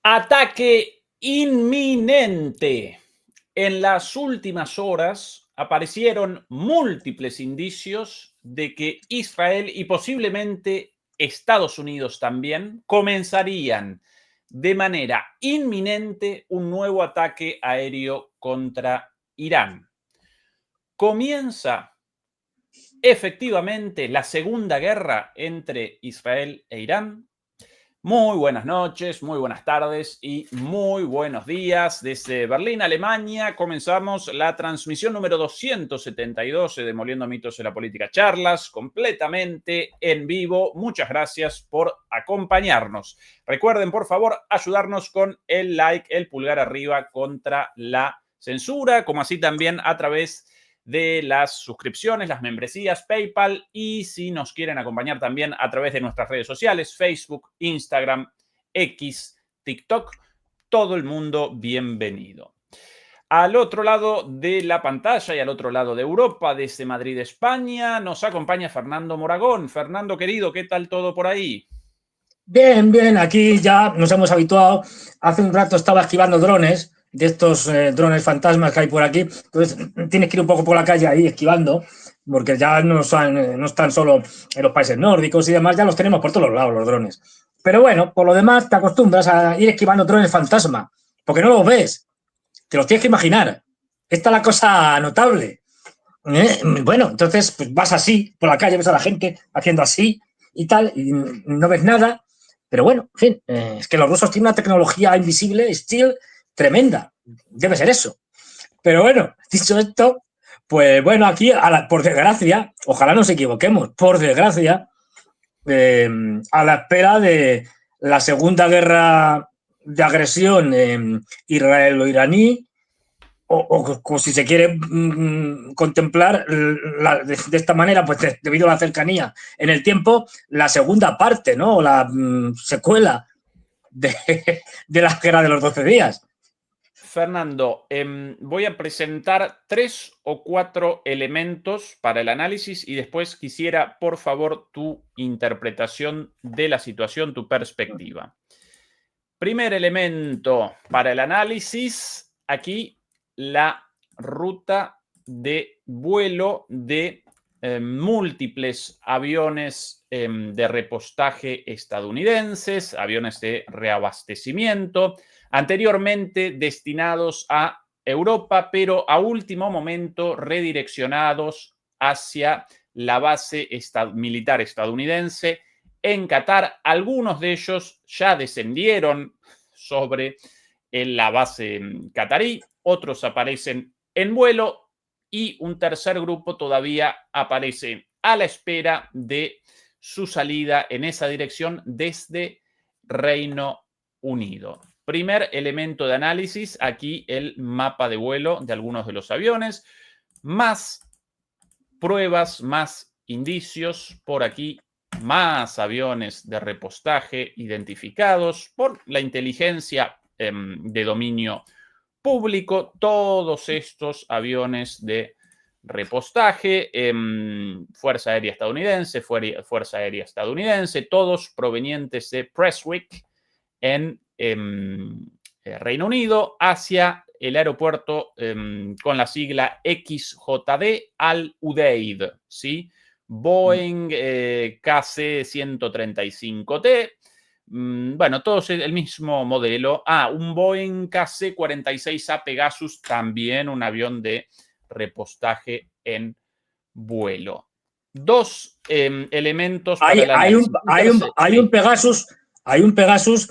Ataque inminente. En las últimas horas aparecieron múltiples indicios de que Israel y posiblemente Estados Unidos también comenzarían de manera inminente un nuevo ataque aéreo contra Irán. Comienza efectivamente la segunda guerra entre Israel e Irán. Muy buenas noches, muy buenas tardes y muy buenos días. Desde Berlín, Alemania, comenzamos la transmisión número 272 de Demoliendo Mitos de la Política Charlas, completamente en vivo. Muchas gracias por acompañarnos. Recuerden, por favor, ayudarnos con el like, el pulgar arriba contra la censura, como así también a través de las suscripciones, las membresías, PayPal, y si nos quieren acompañar también a través de nuestras redes sociales, Facebook, Instagram, X, TikTok, todo el mundo bienvenido. Al otro lado de la pantalla y al otro lado de Europa, desde Madrid, España, nos acompaña Fernando Moragón. Fernando, querido, ¿qué tal todo por ahí? Bien, bien, aquí ya nos hemos habituado. Hace un rato estaba esquivando drones, de estos drones fantasmas que hay por aquí. Entonces tienes que ir un poco por la calle ahí esquivando, porque ya no están solo en los países nórdicos y demás, ya los tenemos por todos lados los drones. Pero bueno, por lo demás te acostumbras a ir esquivando drones fantasma, porque no los ves, te los tienes que imaginar. Esta es la cosa notable. Bueno, entonces pues vas así por la calle, ves a la gente haciendo así y tal, y no ves nada. Pero bueno, en fin, es que los rusos tienen una tecnología invisible, still, tremenda. Debe ser eso. Pero bueno, dicho esto, pues bueno, aquí, por desgracia, ojalá nos equivoquemos, por desgracia, a la espera de la segunda guerra de agresión israelo-iraní, o si se quiere contemplar de esta manera, pues debido a la cercanía en el tiempo, la segunda parte, ¿no? O la secuela de, de la guerra de los 12 días. Fernando, voy a presentar 3 o 4 elementos para el análisis y después quisiera, por favor, tu interpretación de la situación, tu perspectiva. Primer elemento para el análisis, aquí la ruta de vuelo de múltiples aviones de repostaje estadounidenses, aviones de reabastecimiento, anteriormente destinados a Europa, pero a último momento redireccionados hacia la base militar estadounidense en Qatar. Algunos de ellos ya descendieron sobre la base catarí, otros aparecen en vuelo y un tercer grupo todavía aparece a la espera de su salida en esa dirección desde Reino Unido. Primer elemento de análisis, aquí el mapa de vuelo de algunos de los aviones, más pruebas, más indicios, por aquí más aviones de repostaje identificados por la inteligencia de dominio público, todos estos aviones de repostaje, Fuerza Aérea Estadounidense, todos provenientes de Prestwick en Reino Unido, hacia el aeropuerto con la sigla XJD Al Udeid, ¿sí? Boeing KC-135T, bueno, todos el mismo modelo. Un Boeing KC-46A Pegasus, también un avión de repostaje en vuelo. Dos elementos para el análisis. Hay un Pegasus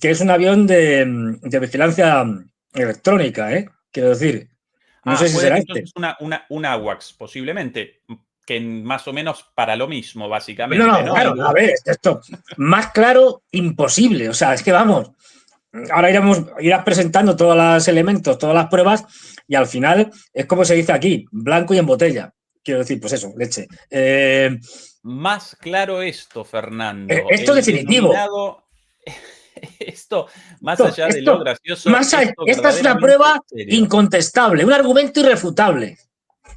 que es un avión de vigilancia electrónica, ¿eh? Quiero decir, no sé si Puede será entonces este. un AWACS, posiblemente, que más o menos para lo mismo, No, básicamente, no, ¿no? claro, a ver, esto más claro, imposible. O sea, es que vamos, ahora irás presentando todos los elementos, todas las pruebas, y al final es como se dice aquí, blanco y en botella. Quiero decir, pues eso, leche. Más claro esto, Fernando, Esto el definitivo. denominado, esto, más allá de lo Esto, gracioso, esto esta es una verdaderamente prueba serio. incontestable, un argumento irrefutable.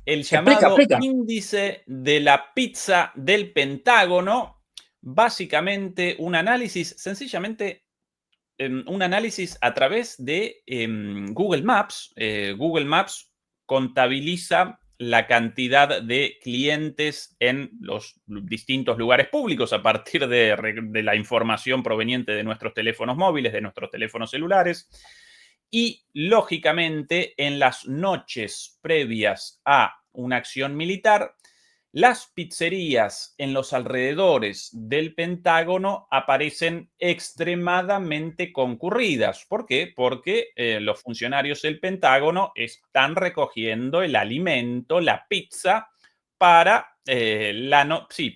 El Explica, llamado explica. índice de la pizza del Pentágono, básicamente un análisis sencillamente un análisis a través de Google Maps. Google Maps contabiliza la cantidad de clientes en los distintos lugares públicos a partir de la información proveniente de nuestros teléfonos móviles, de nuestros teléfonos celulares. Y, lógicamente, en las noches previas a una acción militar, las pizzerías en los alrededores del Pentágono aparecen extremadamente concurridas. ¿Por qué? Porque los funcionarios del Pentágono están recogiendo el alimento, la pizza, para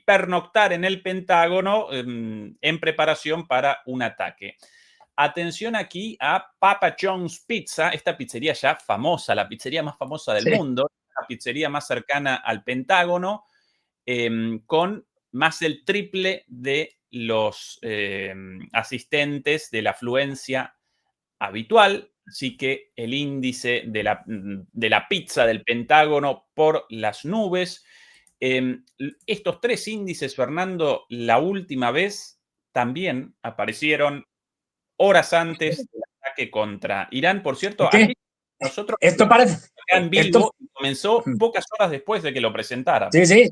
pernoctar en el Pentágono en preparación para un ataque. Atención aquí a Papa John's Pizza, esta pizzería ya famosa, la pizzería más famosa del mundo, la pizzería más cercana al Pentágono, con más del triple de los asistentes de la afluencia habitual. Así que el índice de la pizza del Pentágono por las nubes. Estos tres índices, Fernando, la última vez también aparecieron horas antes del ataque contra Irán. Por cierto, ¿Qué? aquí nosotros Esto parece... en vivo comenzó pocas horas después de que lo presentara. Sí, sí.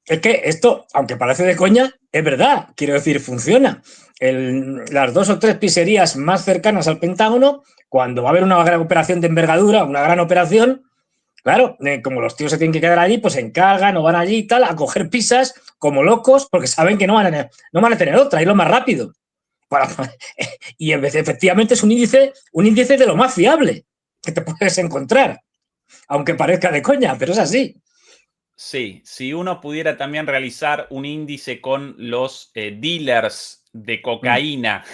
Es que esto, aunque parece de coña, es verdad. Quiero decir, funciona. Las 2 o 3 pizzerías más cercanas al Pentágono, cuando va a haber una gran operación de envergadura, una gran operación, claro, como los tíos se tienen que quedar allí, pues se encargan o van allí y tal, a coger pizzas como locos, porque saben que no van a tener otra, y lo más rápido. Y efectivamente es un índice de lo más fiable que te puedes encontrar, aunque parezca de coña, pero es así. Sí, si uno pudiera también realizar un índice con los dealers de cocaína,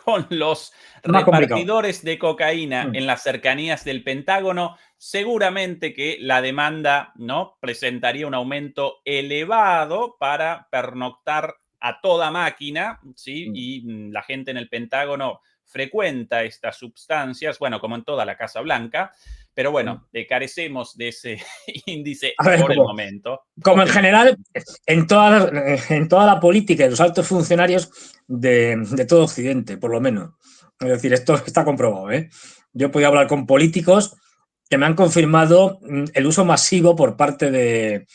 con los repartidores de cocaína en las cercanías del Pentágono, seguramente que la demanda, ¿no?, presentaría un aumento elevado para pernoctar a toda máquina, ¿sí? Y la gente en el Pentágono frecuenta estas sustancias, bueno, como en toda la Casa Blanca, pero bueno, carecemos de ese índice por el momento. Como en general, en toda la política y los altos funcionarios de todo Occidente, por lo menos. Es decir, esto está comprobado, ¿eh? Yo he podido hablar con políticos que me han confirmado el uso masivo por parte de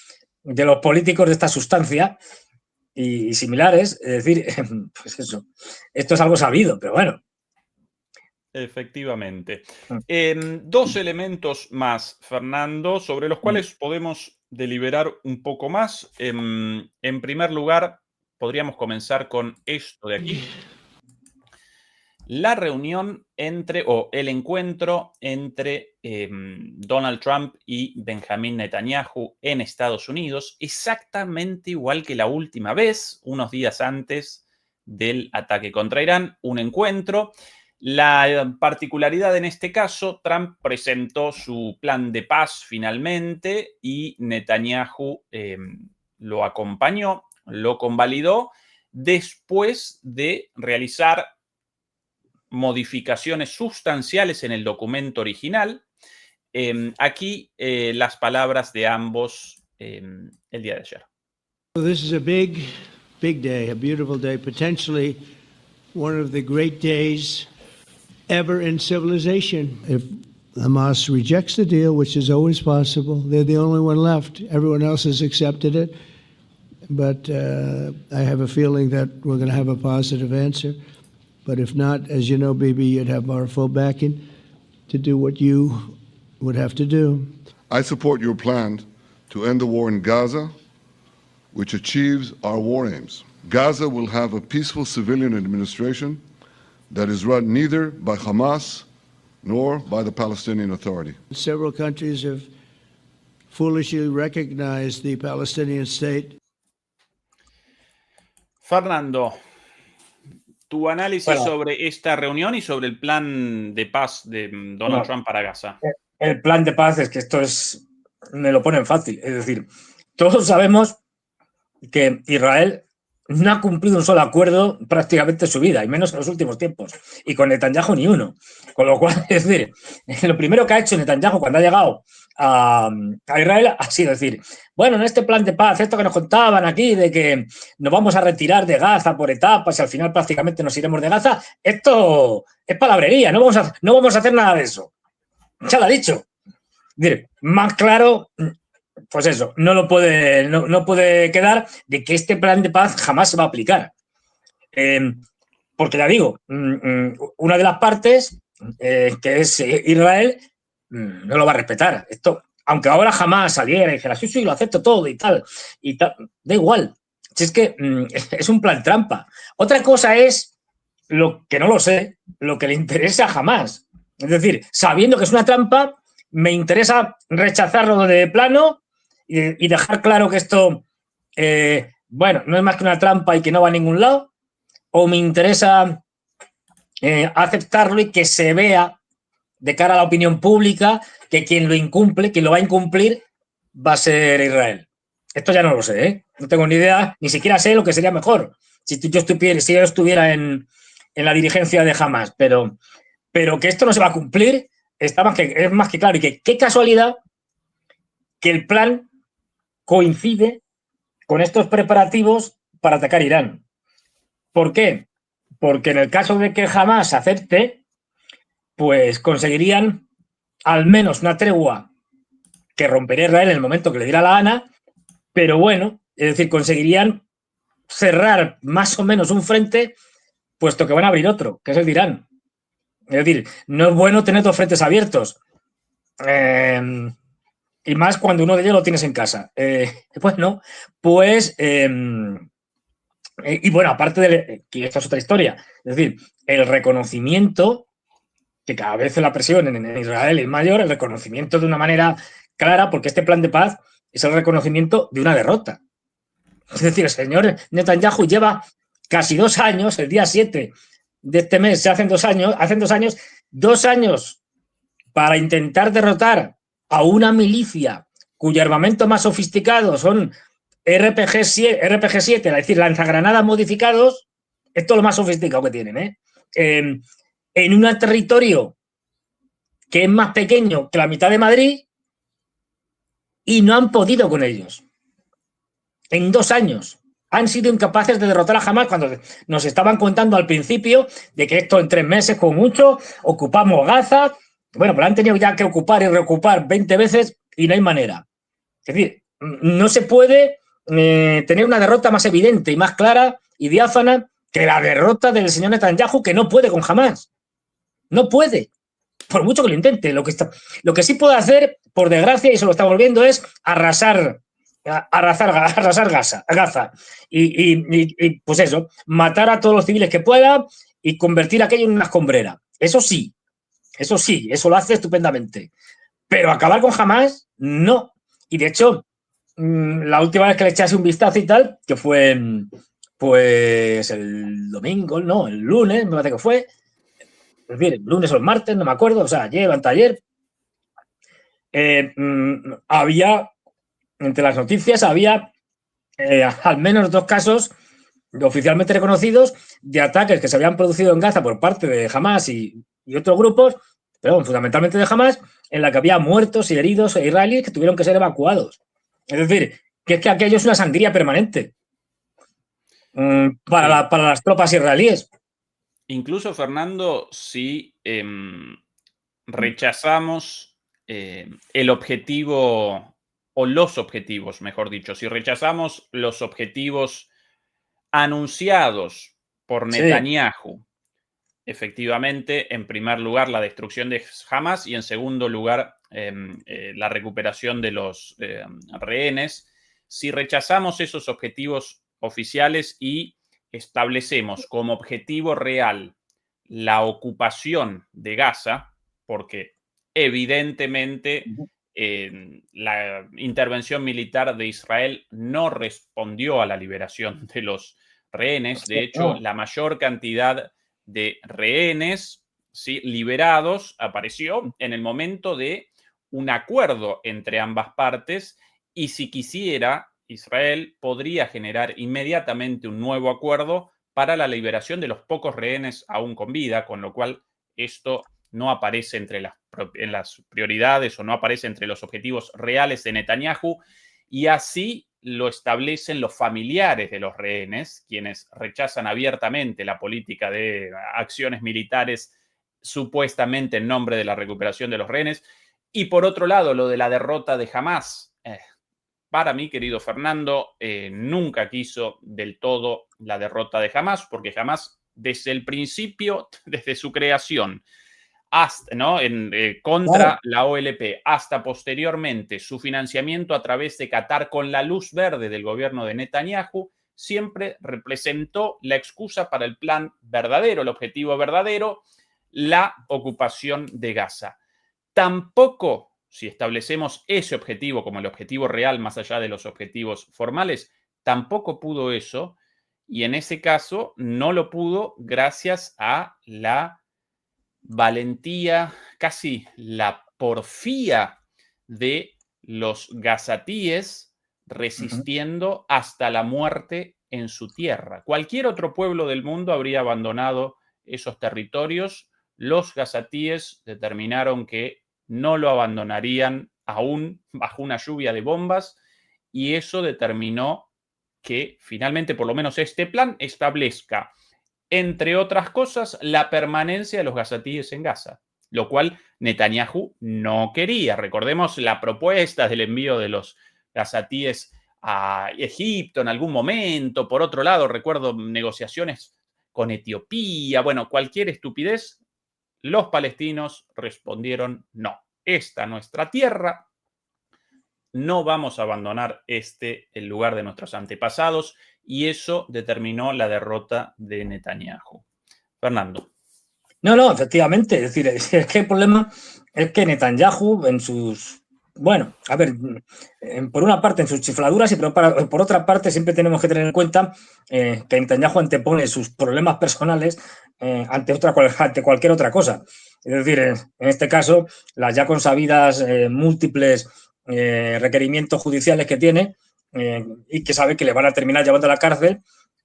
los políticos de esta sustancia y similares. Es decir, pues eso, esto es algo sabido, pero bueno. Efectivamente. 2 elementos más, Fernando, sobre los cuales podemos deliberar un poco más. En primer lugar, podríamos comenzar con esto de aquí. La reunión el encuentro entre Donald Trump y Benjamin Netanyahu en Estados Unidos, exactamente igual que la última vez, unos días antes del ataque contra Irán, un encuentro. La particularidad en este caso, Trump presentó su plan de paz finalmente y Netanyahu lo acompañó, lo convalidó después de realizar modificaciones sustanciales en el documento original. Aquí las palabras de ambos el día de ayer. This is a big day, a beautiful day, potentially one of the great days ever in civilization. If Hamas rejects the deal, which is always possible, they're the only one left. Everyone else has accepted it. But I have a feeling that we're going to have a positive answer. But if not, as you know, Bibi, you'd have our full backing to do what you would have to do. I support your plan to end the war in Gaza, which achieves our war aims. Gaza will have a peaceful civilian administration that is run neither by Hamas nor by the Palestinian Authority. Several countries have foolishly recognized the Palestinian state. Fernando, tu análisis sobre esta reunión y sobre el plan de paz de Donald Trump para Gaza. El plan de paz es que me lo ponen fácil. Es decir, todos sabemos que Israel no ha cumplido un solo acuerdo prácticamente en su vida, y menos en los últimos tiempos. Y con Netanyahu ni uno. Con lo cual, es decir, lo primero que ha hecho Netanyahu cuando ha llegado a Israel ha sido decir, bueno, en este plan de paz, esto que nos contaban aquí de que nos vamos a retirar de Gaza por etapas y al final prácticamente nos iremos de Gaza, esto es palabrería, no vamos a hacer nada de eso. Ya lo ha dicho. Decir, más claro, pues eso, no puede quedar de que este plan de paz jamás se va a aplicar. Porque ya digo, una de las partes, que es Israel, no lo va a respetar. Esto, aunque ahora jamás saliera y dijera, sí, lo acepto todo y tal, da igual. Si es que es un plan trampa. Otra cosa es lo que no lo sé, lo que le interesa jamás. Es decir, sabiendo que es una trampa, me interesa rechazarlo de plano y dejar claro que esto, bueno, no es más que una trampa y que no va a ningún lado, o me interesa aceptarlo y que se vea de cara a la opinión pública que quien lo incumple, quien lo va a incumplir, va a ser Israel. Esto ya no lo sé, ¿eh? No tengo ni idea, ni siquiera sé lo que sería mejor si yo estuviera en la dirigencia de Hamas, pero que esto no se va a cumplir es más que claro. Y que qué casualidad que el plan coincide con estos preparativos para atacar Irán. ¿Por qué? Porque en el caso de que Hamas acepte, pues conseguirían al menos una tregua que rompería Israel en el momento que le diera la gana, pero bueno, es decir, conseguirían cerrar más o menos un frente, puesto que van a abrir otro, que es el de Irán. Es decir, no es bueno tener dos frentes abiertos. Y más cuando uno de ellos lo tienes en casa. Bueno, pues... y bueno, aparte que esta es otra historia, es decir, el reconocimiento, que cada vez la presión en Israel es mayor, el reconocimiento de una manera clara, porque este plan de paz es el reconocimiento de una derrota. Es decir, el señor Netanyahu lleva casi 2 años, el día 7 de este mes, se hacen 2 años, 2 años para intentar derrotar a una milicia cuyo armamento más sofisticado son RPG-7, es decir, lanzagranadas modificados, esto es lo más sofisticado que tienen, en un territorio que es más pequeño que la mitad de Madrid y no han podido con ellos. En 2 años han sido incapaces de derrotar a Hamas cuando nos estaban contando al principio de que esto en 3 meses con mucho, ocupamos Gaza. Bueno, pues han tenido ya que ocupar y reocupar 20 veces y no hay manera. Es decir, no se puede tener una derrota más evidente y más clara y diáfana que la derrota del señor Netanyahu, que no puede con Hamas. No puede, por mucho que lo intente. Lo que sí puede hacer, por desgracia, y se lo estamos viendo, es arrasar Gaza. Y pues eso, matar a todos los civiles que pueda y convertir aquello en una escombrera. Eso sí, eso lo hace estupendamente. Pero acabar con Hamas, no. Y de hecho, la última vez que le echase un vistazo y tal, que fue pues el domingo, no, el lunes, me parece que fue, es decir, el lunes o el martes, no me acuerdo, o sea, ayer o anteayer, había, entre las noticias, había al menos 2 casos oficialmente reconocidos de ataques que se habían producido en Gaza por parte de Hamas y otros grupos, pero fundamentalmente de Hamas, en la que había muertos y heridos israelíes que tuvieron que ser evacuados. Es decir, que es que aquello es una sangría permanente para las tropas israelíes. Incluso, Fernando, si rechazamos el objetivo, o los objetivos, mejor dicho, si rechazamos los objetivos anunciados por Netanyahu, sí, efectivamente, en primer lugar, la destrucción de Hamas y en segundo lugar, la recuperación de los rehenes. Si rechazamos esos objetivos oficiales y establecemos como objetivo real la ocupación de Gaza, porque evidentemente la intervención militar de Israel no respondió a la liberación de los rehenes. De hecho, la mayor cantidad de rehenes, ¿sí?, liberados apareció en el momento de un acuerdo entre ambas partes, y si quisiera, Israel podría generar inmediatamente un nuevo acuerdo para la liberación de los pocos rehenes aún con vida, con lo cual esto no aparece en las prioridades o no aparece entre los objetivos reales de Netanyahu, y así lo establecen los familiares de los rehenes, quienes rechazan abiertamente la política de acciones militares supuestamente en nombre de la recuperación de los rehenes. Y por otro lado, lo de la derrota de Hamás. Para mí, querido Fernando, nunca quiso del todo la derrota de Hamás, porque Hamás, desde el principio, desde su creación, hasta, ¿no? Contra la OLP, hasta posteriormente su financiamiento a través de Qatar con la luz verde del gobierno de Netanyahu, siempre representó la excusa para el plan verdadero, el objetivo verdadero, la ocupación de Gaza. Tampoco, si establecemos ese objetivo como el objetivo real, más allá de los objetivos formales, tampoco pudo eso, y en ese caso no lo pudo gracias a la valentía, casi la porfía de los gazatíes resistiendo hasta la muerte en su tierra. Cualquier otro pueblo del mundo habría abandonado esos territorios. Los gazatíes determinaron que no lo abandonarían aún bajo una lluvia de bombas, y eso determinó que finalmente, por lo menos este plan, establezca, entre otras cosas, la permanencia de los gazatíes en Gaza, lo cual Netanyahu no quería. Recordemos la propuesta del envío de los gazatíes a Egipto en algún momento. Por otro lado, recuerdo negociaciones con Etiopía. Bueno, cualquier estupidez. Los palestinos respondieron no. Esta es nuestra tierra. No vamos a abandonar el lugar de nuestros antepasados, y eso determinó la derrota de Netanyahu. Fernando. No, efectivamente. Es decir, es que el problema es que Netanyahu en sus... Bueno, a ver, por una parte en sus chifladuras y por otra parte siempre tenemos que tener en cuenta que Netanyahu antepone sus problemas personales ante cualquier otra cosa. Es decir, en este caso, las ya consabidas múltiples requerimientos judiciales que tiene y que sabe que le van a terminar llevando a la cárcel,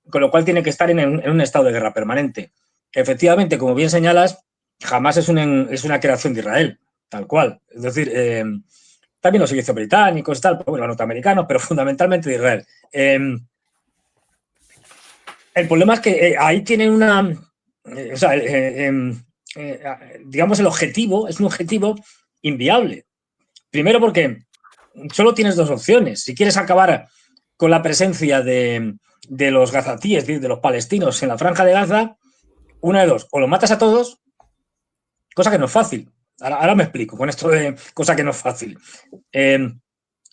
con lo cual tiene que estar en un estado de guerra permanente. Efectivamente, como bien señalas, Hamás es una creación de Israel, tal cual. Es decir, también los servicios británicos, tal, bueno, los norteamericanos, pero fundamentalmente de Israel. El problema es que ahí tienen una... digamos, el objetivo es un objetivo inviable. Primero porque solo tienes dos opciones. Si quieres acabar con la presencia de los gazatíes, de los palestinos en la franja de Gaza, una de dos, o los matas a todos, cosa que no es fácil. Ahora me explico con esto de cosa que no es fácil.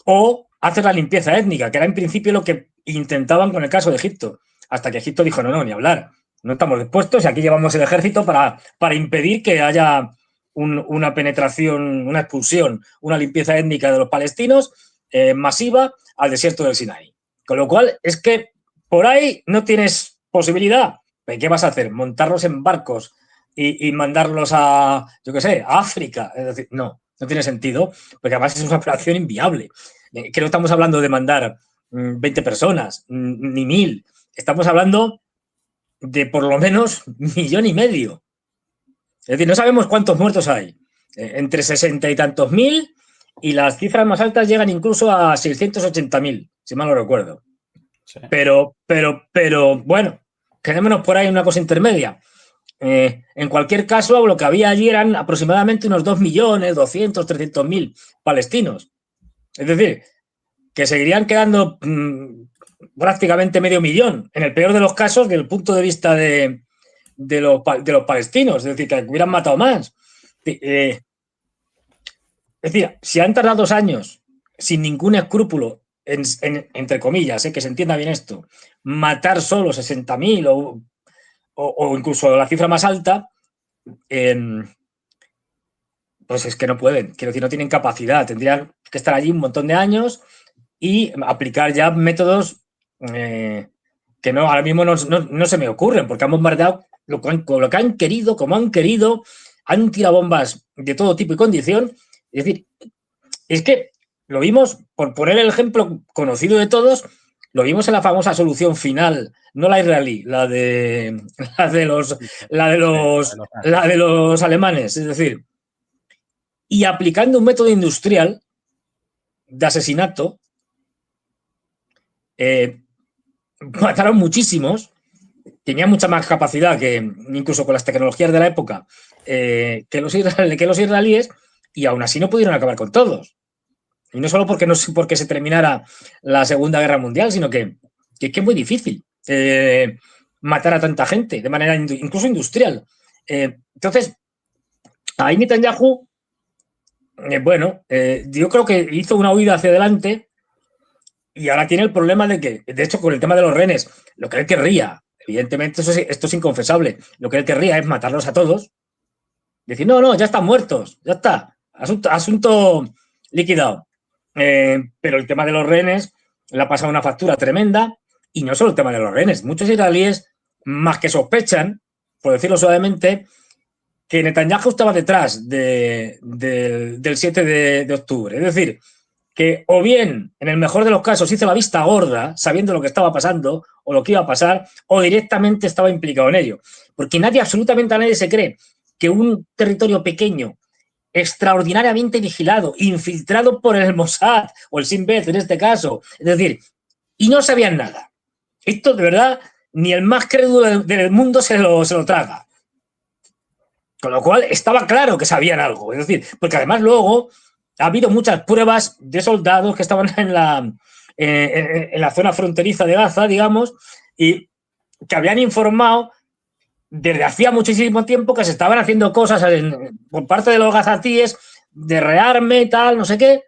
O hacer la limpieza étnica, que era en principio lo que intentaban con el caso de Egipto, hasta que Egipto dijo, no, ni hablar, no estamos dispuestos y aquí llevamos el ejército para impedir que haya una penetración, una expulsión, una limpieza étnica de los palestinos masiva al desierto del Sinaí. Con lo cual, es que por ahí no tienes posibilidad. ¿Qué vas a hacer? ¿Montarlos en barcos y mandarlos a, yo qué sé, a África? Es decir, no tiene sentido, porque además es una operación inviable. Que no estamos hablando de mandar 20 personas, ni 1000. Estamos hablando de por lo menos 1,5 millones. Es decir, no sabemos cuántos muertos hay. Entre 60 y tantos mil, y las cifras más altas llegan incluso a 680.000, si mal no recuerdo. Sí. Pero, bueno, quedémonos por ahí una cosa intermedia. En cualquier caso, lo que había allí eran aproximadamente unos 2.200.000, 300.000 palestinos. Es decir, que seguirían quedando prácticamente 500.000, en el peor de los casos, desde el punto de vista de los palestinos. Es decir, que hubieran matado más. Es decir, si han tardado 2 años sin ningún escrúpulo, entre comillas, que se entienda bien esto, matar solo 60.000 o incluso la cifra más alta, pues es que no pueden. Quiero decir, no tienen capacidad. Tendrían que estar allí un montón de años y aplicar ya métodos que ahora mismo no se me ocurren, porque han bombardeado lo que han querido, como han querido, han tirado bombas de todo tipo y condición. Es decir, es que lo vimos, por poner el ejemplo conocido de todos, Lo vimos en la famosa solución final, no la israelí, la de los alemanes, es decir, y aplicando un método industrial de asesinato, mataron muchísimos, tenía mucha más capacidad que incluso con las tecnologías de la época que los israelíes, y aún así no pudieron acabar con todos. Y no solo porque se terminara la Segunda Guerra Mundial, sino que es muy difícil matar a tanta gente de manera incluso industrial. Entonces, ahí Netanyahu, yo creo que hizo una huida hacia adelante y ahora tiene el problema de que, de hecho, con el tema de los rehenes, lo que él querría, evidentemente esto es inconfesable, lo que él querría es matarlos a todos, decir, no, ya están muertos, ya está, asunto liquidado. Pero el tema de los rehenes le ha pasado una factura tremenda, y no solo el tema de los rehenes. Muchos israelíes, más que sospechan, por decirlo suavemente, que Netanyahu estaba detrás del 7 de octubre. Es decir, que o bien, en el mejor de los casos, hizo la vista gorda, sabiendo lo que estaba pasando o lo que iba a pasar, o directamente estaba implicado en ello. Porque absolutamente nadie se cree que un territorio pequeño, extraordinariamente vigilado, infiltrado por el Mossad o el Shin Bet en este caso, es decir, y no sabían nada. Esto de verdad ni el más crédulo del mundo se lo traga. Con lo cual estaba claro que sabían algo, es decir, porque además luego ha habido muchas pruebas de soldados que estaban en la zona fronteriza de Gaza, digamos, y que habían informado desde hacía muchísimo tiempo que se estaban haciendo cosas por parte de los gazatíes de rearme, tal, no sé qué,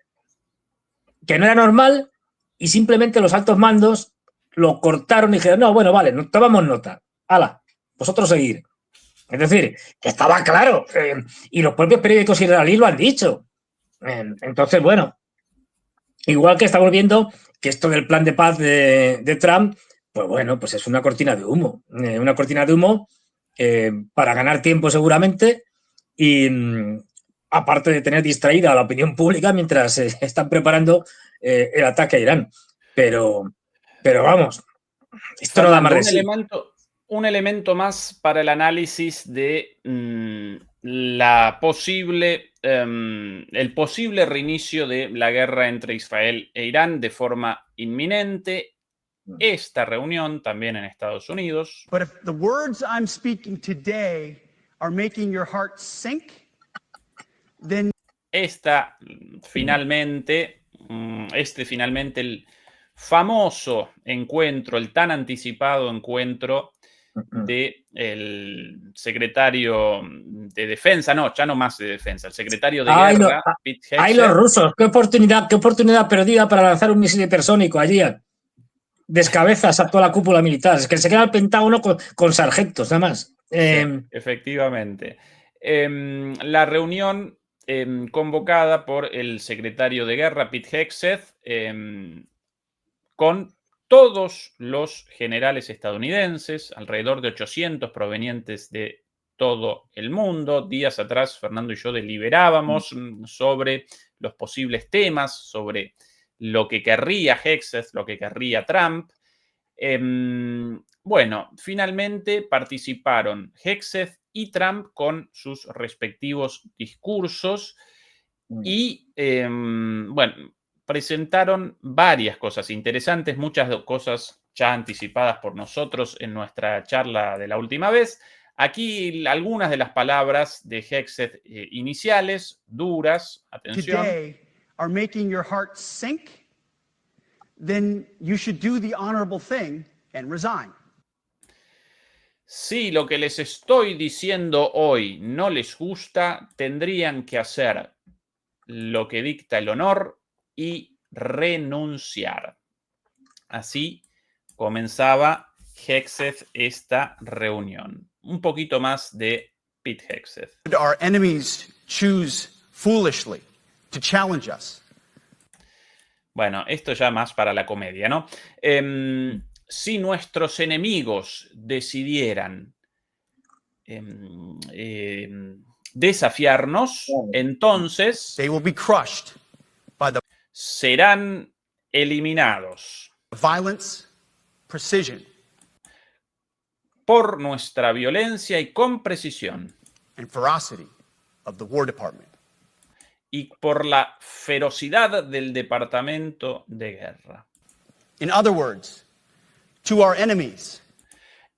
que no era normal, y simplemente los altos mandos lo cortaron y dijeron, no, bueno, vale, tomamos nota, hala, vosotros seguir. Es decir, que estaba claro, y los propios periódicos israelíes lo han dicho. Entonces, bueno, igual que estamos viendo que esto del plan de paz de Trump, pues bueno, pues es una cortina de humo. Una cortina de humo para ganar tiempo seguramente, y aparte de tener distraída a la opinión pública mientras están preparando el ataque a Irán. Pero vamos, esto no da más de sí. Un elemento más para el análisis de el posible reinicio de la guerra entre Israel e Irán de forma inminente. Esta reunión también en Estados Unidos. But if the words I'm speaking today are making your heart sink, then finalmente el famoso encuentro, el tan anticipado encuentro del secretario de defensa, ya no más de defensa, el secretario de guerra, Pete Hegseth. ¡Ay, los rusos! ¡Qué oportunidad perdida para lanzar un misil hipersónico allí! Descabezas a toda la cúpula militar. Es que se queda el Pentágono con sargentos, nada más. Sí, efectivamente. La reunión convocada por el secretario de guerra, Pete Hegseth, con todos los generales estadounidenses, alrededor de 800 provenientes de todo el mundo. Días atrás, Fernando y yo deliberábamos sobre los posibles temas, sobre lo que querría Hegseth, lo que querría Trump. Bueno, finalmente participaron Hegseth y Trump con sus respectivos discursos y, presentaron varias cosas interesantes, muchas cosas ya anticipadas por nosotros en nuestra charla de la última vez. Aquí algunas de las palabras de Hegseth iniciales, duras, atención. Today are making your heart sink, then you should do the honorable thing and resign. Si lo que les estoy diciendo hoy no les gusta, tendrían que hacer lo que dicta el honor y renunciar. Así comenzaba Hegseth esta reunión. Un poquito más de Pete Hegseth. Our enemies choose foolishly to challenge us. Bueno, esto ya más para la comedia, ¿no? Si nuestros enemigos decidieran desafiarnos, entonces They will be crushed by the serán eliminados. Violence, precision, por nuestra violencia y con precisión, and ferocity of the War Department. y por la ferocidad del Departamento de Guerra. In other words, to our enemies,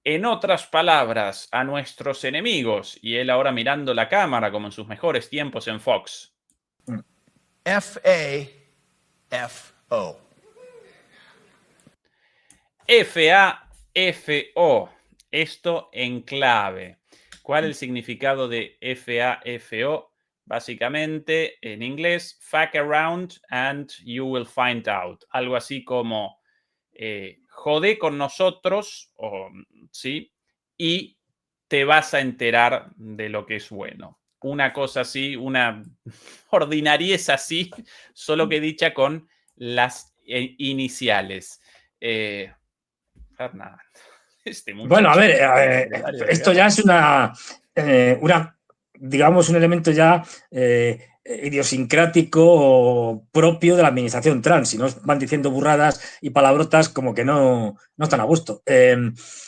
En otras palabras, a nuestros enemigos, y él ahora mirando la cámara como en sus mejores tiempos en Fox. F-A-F-O. F-A-F-O. Esto en clave. ¿Cuál es el significado de F-A-F-O? Básicamente, en inglés, fuck around and you will find out. Algo así como jodé con nosotros, ¿sí? Y te vas a enterar de lo que es bueno. Una cosa así, una ordinariez así, solo que dicha con las iniciales. Fernando, Bueno, a ver, esto ya es digamos, un elemento ya idiosincrático propio de la administración Trump. Si no van diciendo burradas y palabrotas, como que no están a gusto.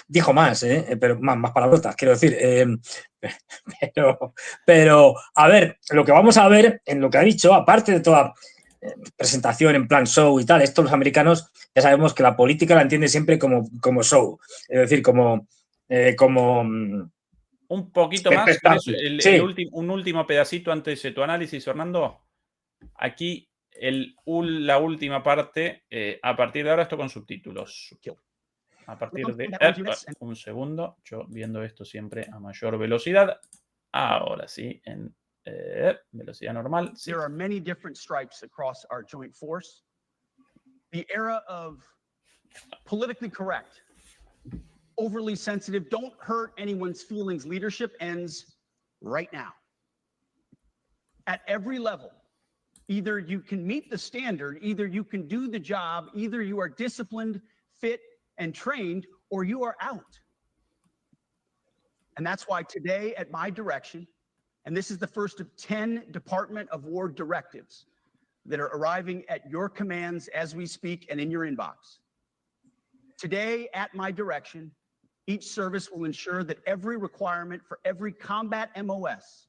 Dijo más, pero más palabrotas, quiero decir. Pero, a ver, lo que vamos a ver en lo que ha dicho, aparte de toda presentación en plan show y tal, esto los americanos ya sabemos que la política la entiende siempre como show, es decir, como un poquito más, un último pedacito antes de tu análisis, Fernando. Aquí la última parte, a partir de ahora esto con subtítulos. A partir de... un segundo, yo viendo esto siempre a mayor velocidad. Ahora sí, en velocidad normal. Sí. There are many different stripes across our joint force. The era of politically correct, overly sensitive, don't hurt anyone's feelings leadership ends right now. At every level, either you can meet the standard, either you can do the job, either you are disciplined, fit, and trained, or you are out. And that's why today, at my direction, and this is the first of 10 Department of War directives that are arriving at your commands as we speak and in your inbox. Today, at my direction, each service will ensure that every requirement for every combat MOS,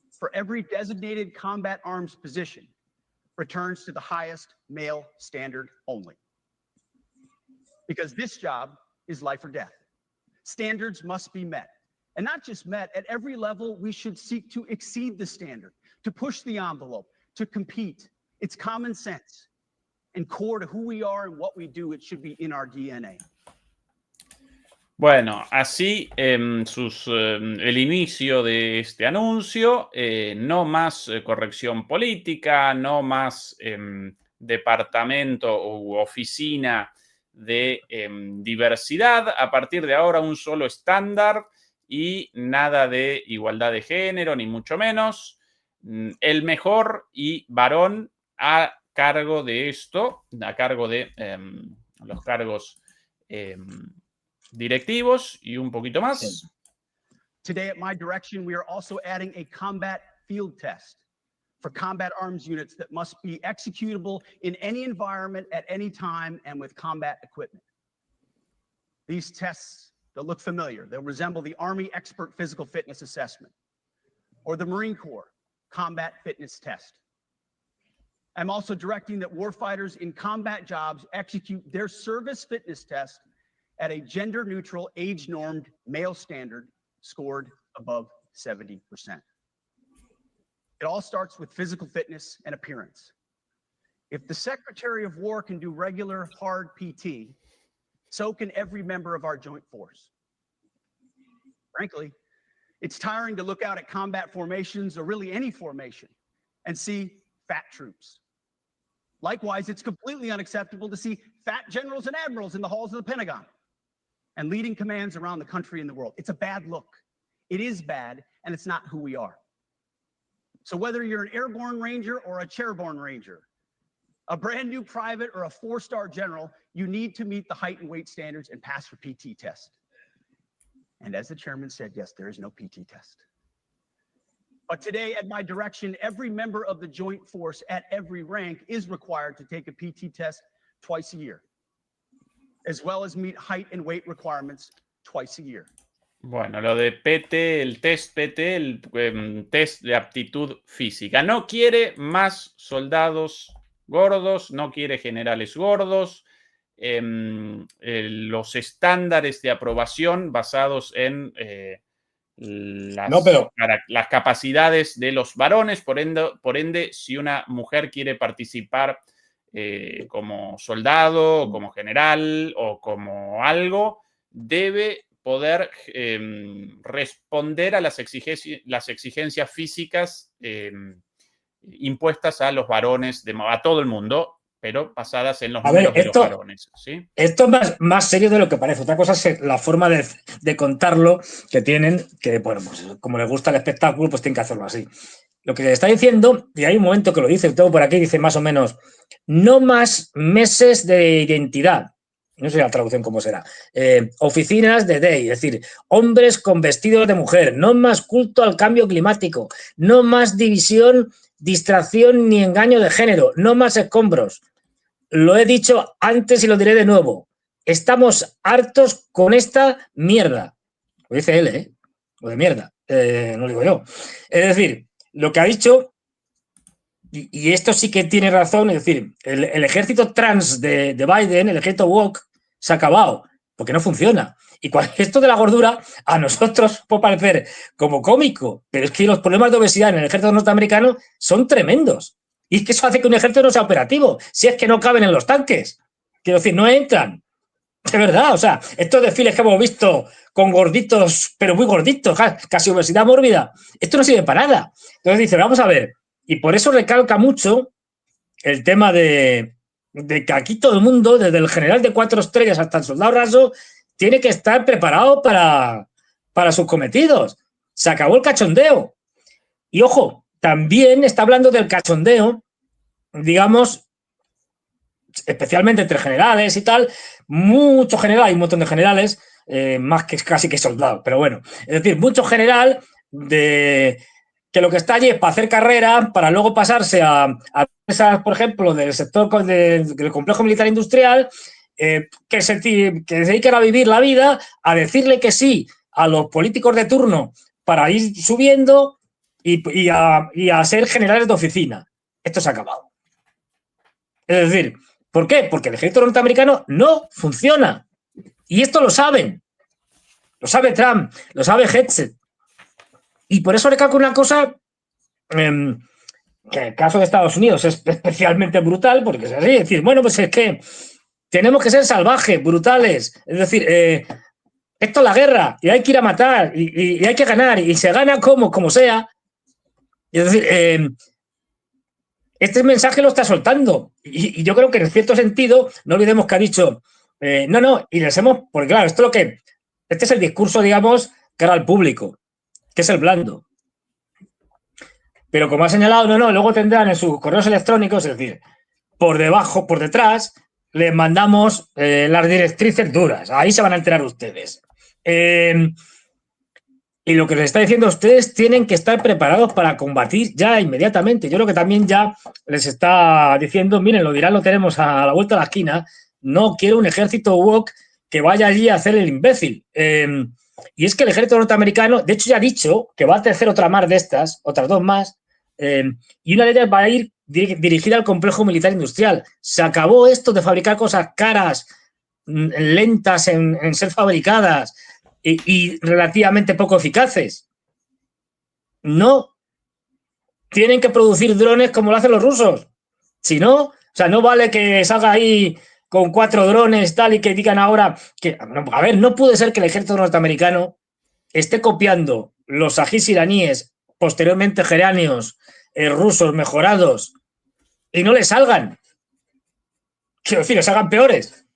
for every designated combat arms position, returns to the highest male standard only. Because this job is life or death. Standards must be met. And not just met, at every level, we should seek to exceed the standard, to push the envelope, to compete. It's common sense. And core to who we are and what we do, it should be in our DNA. Bueno, así el inicio de este anuncio, no más corrección política, no más departamento u oficina de diversidad, a partir de ahora un solo estándar y nada de igualdad de género, ni mucho menos. El mejor y varón a cargo de esto, a cargo de los cargos directivos y un poquito más. Sí. Today at my direction, we are also adding a combat field test for combat arms units that must be executable in any environment at any time and with combat equipment. These tests, they'll look familiar. They'll resemble the Army Expert Physical Fitness Assessment or the Marine Corps Combat Fitness Test. I'm also directing that warfighters in combat jobs execute their service fitness test at a gender-neutral, age-normed male standard scored above 70%. It all starts with physical fitness and appearance. If the Secretary of War can do regular, hard PT, so can every member of our joint force. Frankly, it's tiring to look out at combat formations or really any formation and see fat troops. Likewise, it's completely unacceptable to see fat generals and admirals in the halls of the Pentagon and leading commands around the country and the world. It's a bad look. It is bad, and it's not who we are. So whether you're an airborne ranger or a chairborne ranger, a brand new private or a four-star general, you need to meet the height and weight standards and pass your PT test. And as the chairman said, yes, there is no PT test. But today, at my direction, every member of the joint force at every rank is required to take a PT test twice a year. as well as meet height and weight requirements twice a year. Bueno, lo de PT, el test PT, el test de aptitud física. No quiere más soldados gordos, no quiere generales gordos. Los estándares de aprobación basados en las capacidades de los varones. Por ende, si una mujer quiere participar como soldado, como general o como algo, debe poder responder a las exigencias físicas impuestas a los varones, a todo el mundo, pero basadas en los números de los varones. ¿Sí? Esto es más serio de lo que parece. Otra cosa es la forma de contarlo que tienen, que bueno, pues como les gusta el espectáculo, pues tienen que hacerlo así. Lo que se está diciendo, y hay un momento que lo dice, todo por aquí dice más o menos, no más meses de identidad. No sé la traducción cómo será. Oficinas de day, es decir, hombres con vestidos de mujer, no más culto al cambio climático, no más división, distracción ni engaño de género, no más escombros. Lo he dicho antes y lo diré de nuevo. Estamos hartos con esta mierda. Lo dice él, ¿eh? Lo de mierda, no lo digo yo. Es decir, lo que ha dicho, y esto sí que tiene razón, es decir, el ejército trans de Biden, el ejército woke, se ha acabado, porque no funciona. Y esto de la gordura, a nosotros puede parecer como cómico, pero es que los problemas de obesidad en el ejército norteamericano son tremendos. Y es que eso hace que un ejército no sea operativo, si es que no caben en los tanques. Quiero decir, no entran. De verdad, o sea, estos desfiles que hemos visto con gorditos, pero muy gorditos, casi obesidad mórbida, esto no sirve para nada. Entonces dice, vamos a ver, y por eso recalca mucho el tema de que aquí todo el mundo, desde el general de 4 estrellas hasta el soldado raso, tiene que estar preparado para sus cometidos. Se acabó el cachondeo. Y ojo, también está hablando del cachondeo, digamos, especialmente entre generales y tal, mucho general, hay un montón de generales, más que casi que soldados, pero bueno, es decir, mucho general de que lo que está allí es para hacer carrera, para luego pasarse a empresas, por ejemplo, del sector del complejo militar industrial, que se dedican a vivir la vida, a decirle que sí a los políticos de turno para ir subiendo y a ser generales de oficina. Esto se ha acabado. Es decir, ¿por qué? Porque el ejército norteamericano no funciona. Y esto lo saben. Lo sabe Trump, lo sabe Hegseth. Y por eso recalco una cosa que el caso de Estados Unidos es especialmente brutal, porque es así. Es decir, bueno, pues es que tenemos que ser salvajes, brutales. Es decir, esto es la guerra y hay que ir a matar y hay que ganar y se gana como sea. Es decir, este mensaje lo está soltando y yo creo que en cierto sentido, no olvidemos que ha dicho, no, y les hemos, porque claro, este es el discurso, digamos, cara al público, que es el blando. Pero como ha señalado, no, luego tendrán en sus correos electrónicos, es decir, por debajo, por detrás, les mandamos las directrices duras, ahí se van a enterar ustedes. Y lo que les está diciendo a ustedes, tienen que estar preparados para combatir ya inmediatamente. Yo creo que también ya les está diciendo, miren, lo dirán, lo tenemos a la vuelta de la esquina, no quiero un ejército woke que vaya allí a hacer el imbécil. Y es que el ejército norteamericano, de hecho ya ha dicho que va a hacer otra más de estas, otras 2 más, y una de ellas va a ir dirigida al complejo militar industrial. Se acabó esto de fabricar cosas caras, lentas en ser fabricadas, y relativamente poco eficaces. No. Tienen que producir drones como lo hacen los rusos. Si no, o sea, no vale que salga ahí con 4 drones tal y que digan ahora que, a ver, no puede ser que el ejército norteamericano esté copiando los ajís iraníes, posteriormente geranios, rusos mejorados, y no les salgan. Quiero decir, les hagan peores.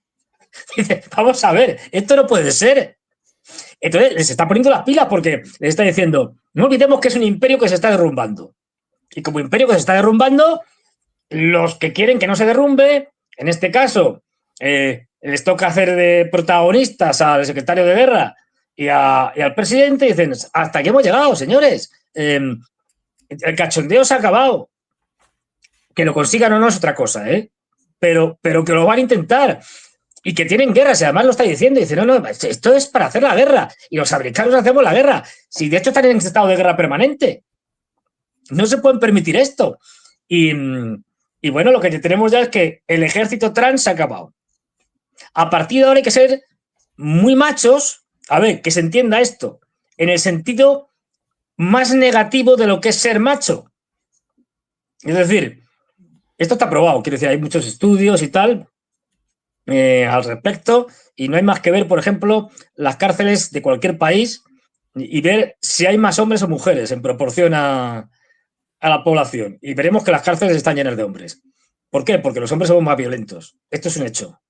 Dice, vamos a ver, esto no puede ser. Entonces les está poniendo las pilas porque les está diciendo, no olvidemos que es un imperio que se está derrumbando. Y como imperio que se está derrumbando, los que quieren que no se derrumbe, en este caso, les toca hacer de protagonistas al secretario de guerra y al presidente, y dicen, hasta aquí hemos llegado, señores. El cachondeo se ha acabado. Que lo consigan o no es otra cosa, pero que lo van a intentar. y que tienen guerras, y además lo está diciendo, dice, no, esto es para hacer la guerra, y los americanos hacemos la guerra, si de hecho están en estado de guerra permanente, no se pueden permitir esto. Y bueno, lo que tenemos ya es que el ejército trans se ha acabado. A partir de ahora hay que ser muy machos, a ver, que se entienda esto, en el sentido más negativo de lo que es ser macho. Es decir, esto está probado, quiero decir, hay muchos estudios y tal al respecto, y no hay más que ver, por ejemplo, las cárceles de cualquier país y ver si hay más hombres o mujeres en proporción a la población. Y veremos que las cárceles están llenas de hombres. ¿Por qué? Porque los hombres somos más violentos. Esto es un hecho.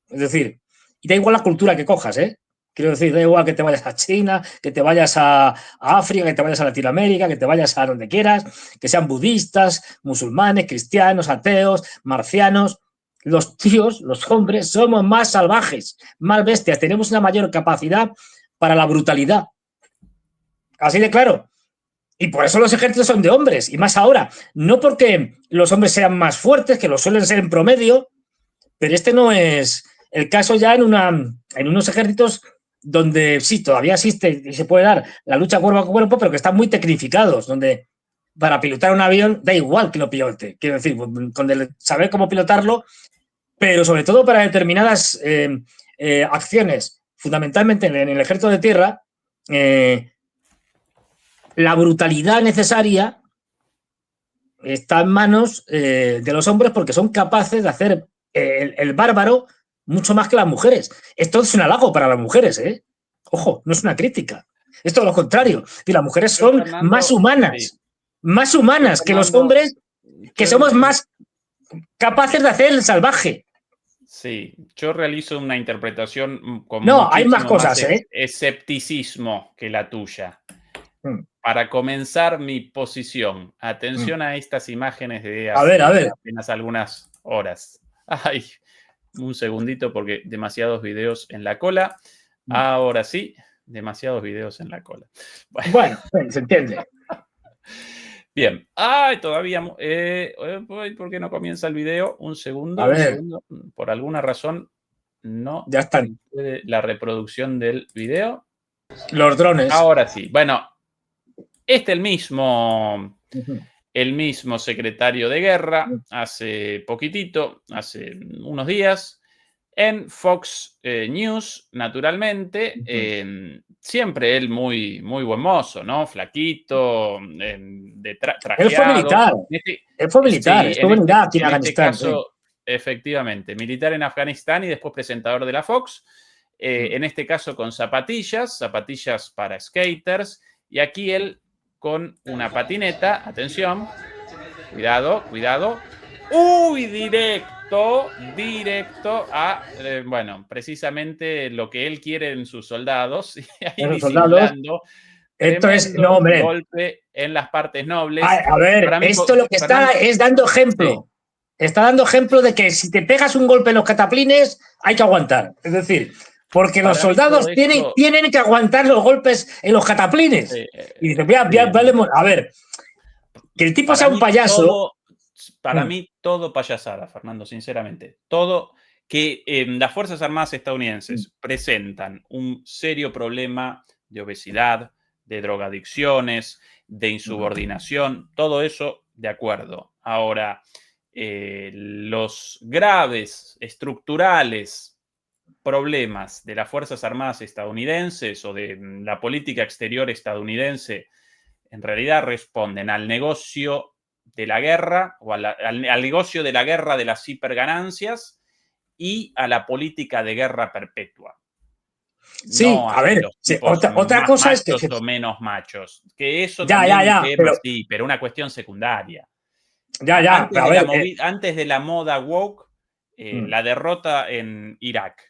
Es decir, y da igual la cultura que cojas, ¿eh? Quiero decir, da igual que te vayas a China, que te vayas a África, que te vayas a Latinoamérica, que te vayas a donde quieras, que sean budistas, musulmanes, cristianos, ateos, marcianos. Los tíos, los hombres, somos más salvajes, más bestias, tenemos una mayor capacidad para la brutalidad. Así de claro. Y por eso los ejércitos son de hombres, y más ahora. No porque los hombres sean más fuertes, que lo suelen ser en promedio, pero este no es el caso ya en unos ejércitos donde sí, todavía existe y se puede dar la lucha cuerpo a cuerpo, pero que están muy tecnificados, donde para pilotar un avión da igual que lo pilote. Quiero decir, con saber cómo pilotarlo, pero sobre todo para determinadas acciones, fundamentalmente en el ejército de tierra, la brutalidad necesaria está en manos de los hombres porque son capaces de hacer el bárbaro mucho más que las mujeres. Esto es un halago para las mujeres, ¿eh? Ojo, no es una crítica. Es todo lo contrario. Y las mujeres son más humanas que los hombres, que somos más capaces de hacer el salvaje. Sí, yo realizo una interpretación con no, hay más cosas, más escepticismo que la tuya. Para comenzar mi posición, atención a estas imágenes de hace apenas algunas horas. Ay, un segundito porque demasiados videos en la cola. Ahora sí, demasiados videos en la cola. Bueno, se entiende. Bien. Ay, todavía. ¿Por qué no comienza el video? Un segundo. A ver. Un segundo. Por alguna razón no ya están. Puede la reproducción del video. Los drones. Ahora sí. Bueno, el mismo secretario de guerra, hace poquitito, hace unos días, en Fox News, naturalmente, siempre él muy, muy buen mozo, ¿no? Flaquito, trajeado. Él fue militar. Estuvo en Irak y en Afganistán. Caso, efectivamente, militar en Afganistán y después presentador de la Fox. En este caso con zapatillas para skaters. Y aquí él con una patineta. Atención. Cuidado, cuidado. ¡Uy! Directo a, bueno, precisamente lo que él quiere en sus soldados. Y ahí disimulando. Esto es, no, hombre. Golpe en las partes nobles. A ver, esto lo que está es dando ejemplo. Sí. Está dando ejemplo de que si te pegas un golpe en los cataplines, hay que aguantar. Es decir, porque los soldados tienen que aguantar los golpes en los cataplines. Sí, y dice, a ver, que el tipo sea un payaso. Para mí, todo payasada, Fernando, sinceramente. Todo que las Fuerzas Armadas estadounidenses presentan un serio problema de obesidad, de drogadicciones, de insubordinación, todo eso de acuerdo. Ahora, los graves, estructurales problemas de las Fuerzas Armadas estadounidenses o de la política exterior estadounidense en realidad responden al negocio de la guerra o al negocio de la guerra de las hiperganancias y a la política de guerra perpetua. Sí, no a ver, otra cosa es que o menos machos, que eso pero una cuestión secundaria. Antes de la moda woke, la derrota en Irak,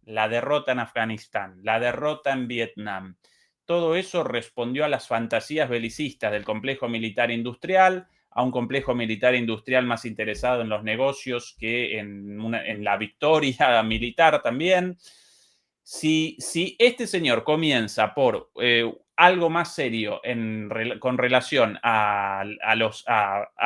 la derrota en Afganistán, la derrota en Vietnam, todo eso respondió a las fantasías belicistas del complejo militar industrial, a un complejo militar industrial más interesado en los negocios que en la victoria militar también. Si este señor comienza por algo más serio con relación a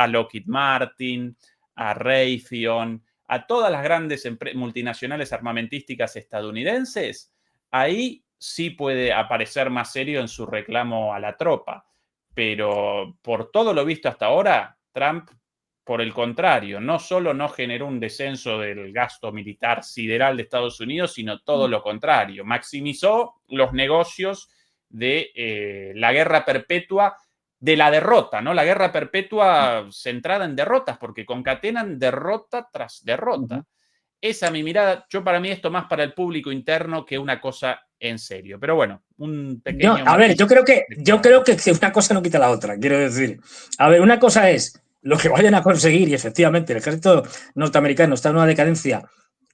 Lockheed Martin, a Raytheon, a todas las grandes multinacionales armamentísticas estadounidenses, ahí sí puede aparecer más serio en su reclamo a la tropa. Pero por todo lo visto hasta ahora, Trump, por el contrario, no solo no generó un descenso del gasto militar sideral de Estados Unidos, sino todo lo contrario, maximizó los negocios de la guerra perpetua de la derrota, ¿no? La guerra perpetua centrada en derrotas, porque concatenan derrota tras derrota. Esa mi mirada, para mí esto más para el público interno que una cosa en serio. Pero bueno, un pequeño... A ver, yo creo que una cosa no quita la otra, quiero decir. A ver, una cosa es lo que vayan a conseguir, y efectivamente el ejército norteamericano está en una decadencia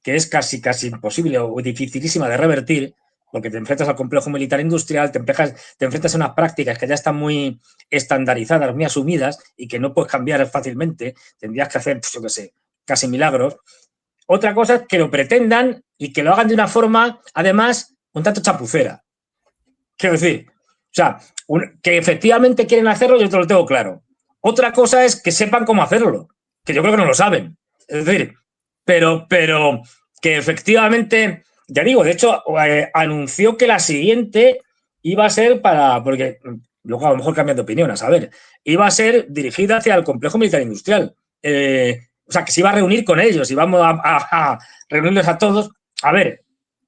que es casi imposible o dificilísima de revertir, porque te enfrentas al complejo militar industrial, te enfrentas a unas prácticas que ya están muy estandarizadas, muy asumidas, y que no puedes cambiar fácilmente. Tendrías que hacer, pues, yo qué sé, casi milagros. Otra cosa es que lo pretendan y que lo hagan de una forma, además, un tanto chapucera. Quiero decir, o sea, que efectivamente quieren hacerlo, yo te lo tengo claro. Otra cosa es que sepan cómo hacerlo, que yo creo que no lo saben. Es decir, pero que efectivamente, ya digo, de hecho, anunció que la siguiente iba a ser porque luego a lo mejor cambian de opinión, a saber, iba a ser dirigida hacia el complejo militar industrial. O sea, que se iba a reunir con ellos y vamos a reunirlos a todos. A ver,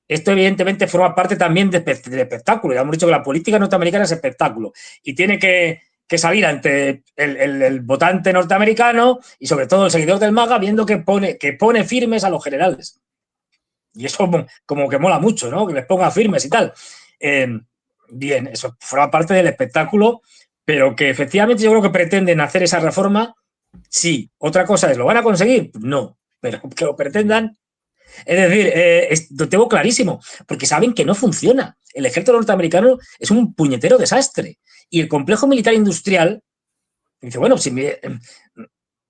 esto evidentemente forma parte también del espectáculo. Ya hemos dicho que la política norteamericana es espectáculo y tiene que salir ante el votante norteamericano y sobre todo el seguidor del MAGA viendo que pone firmes a los generales. Y eso como que mola mucho, ¿no? Que les ponga firmes y tal. Bien, eso forma parte del espectáculo, pero que efectivamente yo creo que pretenden hacer esa reforma. Sí, otra cosa es, ¿lo van a conseguir? No, pero que lo pretendan. Es decir, lo tengo clarísimo, porque saben que no funciona. El ejército norteamericano es un puñetero desastre. Y el complejo militar industrial dice, bueno,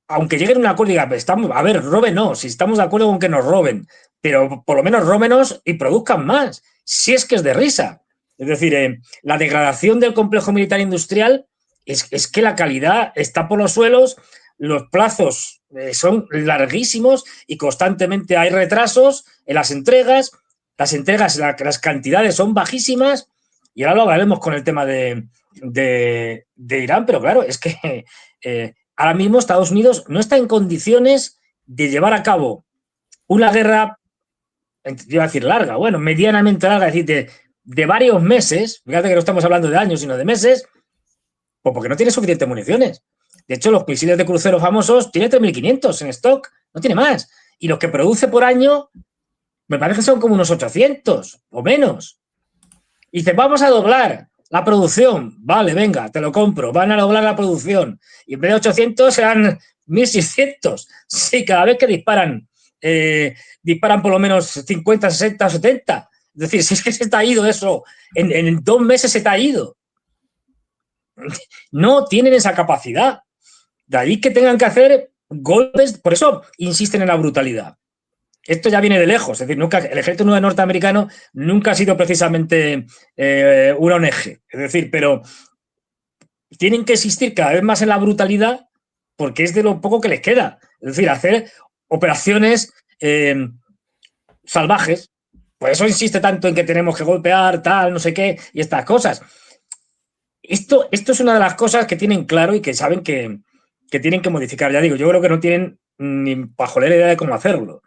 aunque lleguen a un acuerdo y digan, a ver, roben no, si estamos de acuerdo con que nos roben, pero por lo menos róbenos y produzcan más, si es que es de risa. Es decir, la degradación del complejo militar industrial es que la calidad está por los suelos, los plazos son larguísimos y constantemente hay retrasos en las entregas, las cantidades son bajísimas, y ahora lo hablaremos con el tema de Irán, pero claro, es que ahora mismo Estados Unidos no está en condiciones de llevar a cabo una guerra, iba a decir larga, bueno, medianamente larga, es decir, de varios meses, fíjate que no estamos hablando de años, sino de meses, pues porque no tiene suficientes municiones. De hecho, los misiles de crucero famosos tiene 3.500 en stock, no tiene más. Y los que produce por año, me parece que son como unos 800 o menos. Y dice, vamos a doblar la producción. Vale, venga, te lo compro. Van a doblar la producción. Y en vez de 800 serán 1.600. Sí, cada vez que disparan por lo menos 50, 60, 70. Es decir, si es que se te ha ido eso, en 2 meses se te ha ido. No tienen esa capacidad. De ahí que tengan que hacer golpes, por eso insisten en la brutalidad. Esto ya viene de lejos, es decir, el ejército norteamericano nunca ha sido precisamente un ONG, es decir, pero tienen que insistir cada vez más en la brutalidad porque es de lo poco que les queda, es decir, hacer operaciones salvajes. Por eso insiste tanto en que tenemos que golpear, tal, no sé qué, y estas cosas. Esto es una de las cosas que tienen claro y que saben que tienen que modificar. Ya digo, yo creo que no tienen ni pajolera idea de cómo hacerlo.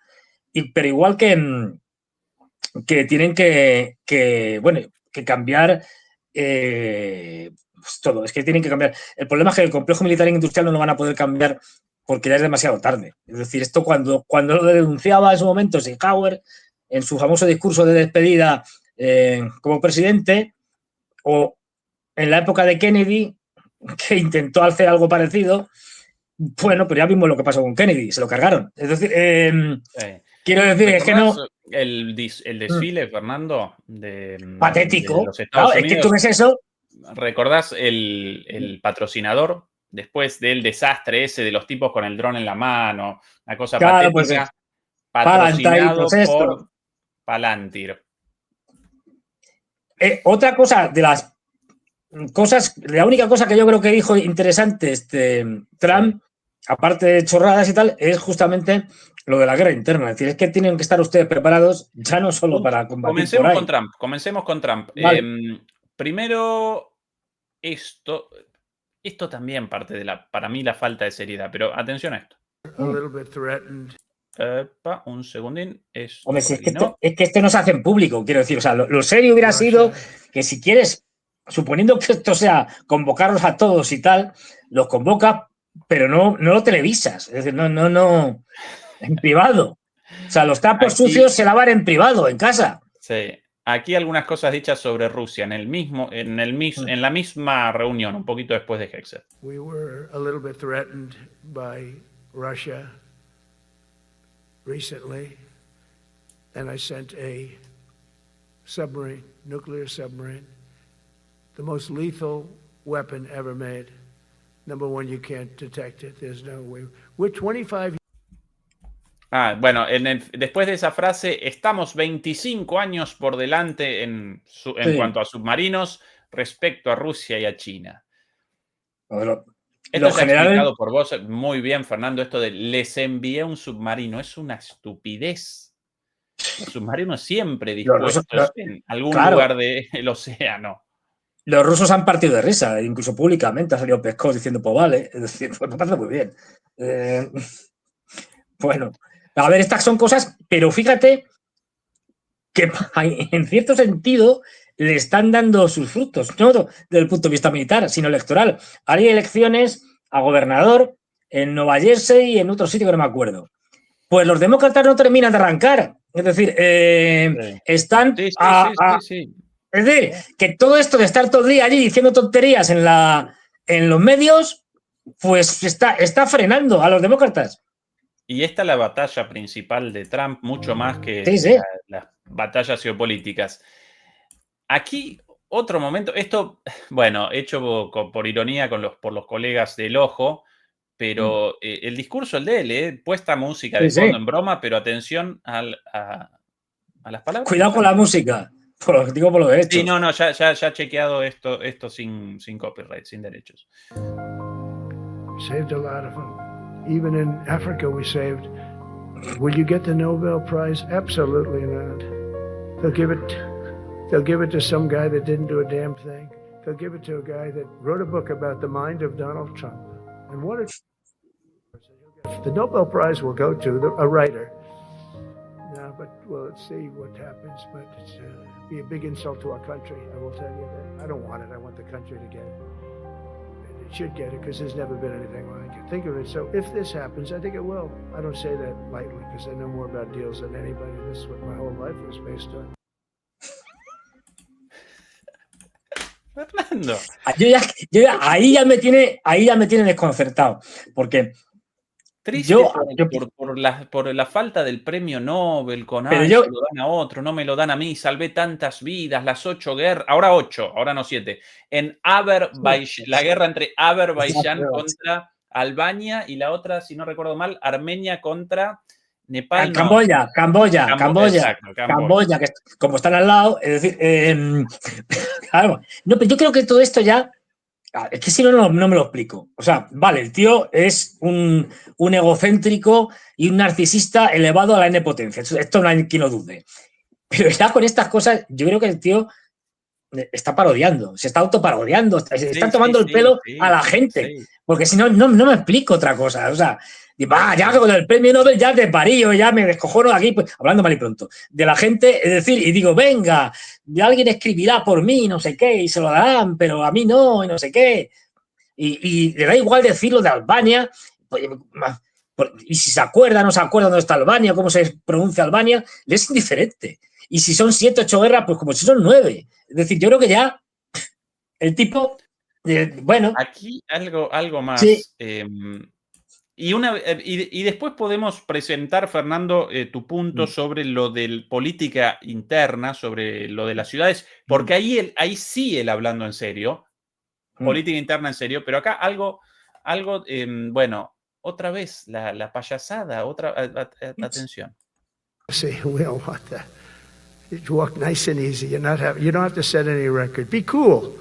Pero igual que tienen que cambiar pues todo, es que tienen que cambiar. El problema es que el complejo militar e industrial no lo van a poder cambiar porque ya es demasiado tarde. Es decir, esto cuando lo denunciaba en su momento Eisenhower en su famoso discurso de despedida como presidente, o en la época de Kennedy, que intentó hacer algo parecido, bueno, pero ya vimos lo que pasó con Kennedy, se lo cargaron. Es decir, quiero decir, es que no... El desfile, Fernando, patético. de los Estados Unidos. Es que tú ves eso. ¿Recordás el patrocinador? Después del desastre ese de los tipos con el dron en la mano, una cosa patética, pues, patrocinado por Palantir. Otra cosa de las cosas, la única cosa que yo creo que dijo interesante Trump aparte de chorradas y tal, es justamente lo de la guerra interna. Es decir, es que tienen que estar ustedes preparados ya no solo para combatir por ahí. Comencemos con Trump. Vale. Primero, esto también parte de para mí, la falta de seriedad, pero atención a esto. A little bit threatened. Epa, un segundín. Hombre, si Esto es que esto no se hace en público, quiero decir. O sea, lo serio hubiera sido que si quieres, suponiendo que esto sea convocarlos a todos y tal, los convoca, pero no lo televisas. Es decir, no, en privado. O sea, los trapos sucios se lavan en privado, en casa. Sí. Aquí algunas cosas dichas sobre Rusia en la misma reunión, un poquito después de Hexet. We were a little bit threatened by Russia recently, and I sent a submarine, nuclear submarine, the most lethal weapon ever made. Number one, you can't detect it. There's no way. We're 25. Bueno, después de esa frase, estamos 25 años por delante en cuanto a submarinos respecto a Rusia y a China. Bueno, Esto está explicado por vos muy bien, Fernando, esto de les envié un submarino. Es una estupidez. Los submarinos siempre dispuestos en algún lugar del océano. Los rusos han partido de risa, incluso públicamente ha salido Peskov diciendo, pues vale, es decir, pues me parece muy bien. Bueno, a ver, estas son cosas, pero fíjate que en cierto sentido le están dando sus frutos, no desde el punto de vista militar, sino electoral. Hay elecciones a gobernador en Nueva Jersey y en otro sitio que no me acuerdo. Pues los demócratas no terminan de arrancar. Es decir, están Sí. Es decir, que todo esto de estar todo el día allí diciendo tonterías en los medios, pues está frenando a los demócratas. Y esta es la batalla principal de Trump, mucho más que las batallas geopolíticas. Aquí, otro momento, esto, bueno, hecho por ironía por los colegas del Ojo, pero el discurso, el de él, puesta música de fondo en broma, pero atención a las palabras. Cuidado con la música, digo por lo de hecho. Sí, no, ya he chequeado esto sin copyright, sin derechos. Saved a lot of them. Even in Africa we saved. Will you get the Nobel Prize? Absolutely not. They'll give it to some guy that didn't do a damn thing. They'll give it to a guy that wrote a book about the mind of Donald Trump. And the Nobel Prize will go to a writer. No, but let's see what happens. But it's be a big insult to our country. I will tell you that. I don't want it. I want the country to get it. And it should get it because there's never been anything like it. Think of it. So if this happens, I think it will. I don't say that lightly because I know more about deals than anybody. This is what my whole life was based on. Fernando. Ahí ya me tiene desconcertado, porque triste por la falta del premio Nobel, se lo dan a otro, no me lo dan a mí, salvé tantas vidas, las 8 guerras, ahora no 7, en Azerbaiyán, la guerra entre Azerbaiyán contra Albania y la otra, si no recuerdo mal, Armenia contra Nepal. Camboya, que como están al lado, es decir, claro, no, pero yo creo que todo esto ya, es que si no me lo explico. O sea, vale, el tío es un egocéntrico y un narcisista elevado a la n-potencia. Esto no hay quien lo dude. Pero ya con estas cosas, yo creo que el tío está parodiando, se está autoparodiando, está tomando el pelo a la gente. Porque si no me explico otra cosa. O sea, ya con el premio Nobel ya te parío, ya me descojono de aquí, pues, hablando mal y pronto, de la gente, es decir, y digo, venga, alguien escribirá por mí, no sé qué, y se lo darán, pero a mí no, y no sé qué. Y le da igual decirlo de Albania, y si se acuerda, no se acuerda dónde está Albania, cómo se pronuncia Albania, le es indiferente. Y si son 7, 8 guerras, pues como si son 9. Es decir, yo creo que ya el tipo, bueno. Aquí algo más. Sí. Y después podemos presentar, Fernando, tu punto sobre lo de política interna, sobre lo de las ciudades, porque ahí sí él hablando en serio, política interna en serio, pero acá algo bueno, otra vez la payasada, atención. See, we don't want that. You walk nice and easy. You don't have to set any record. Be cool.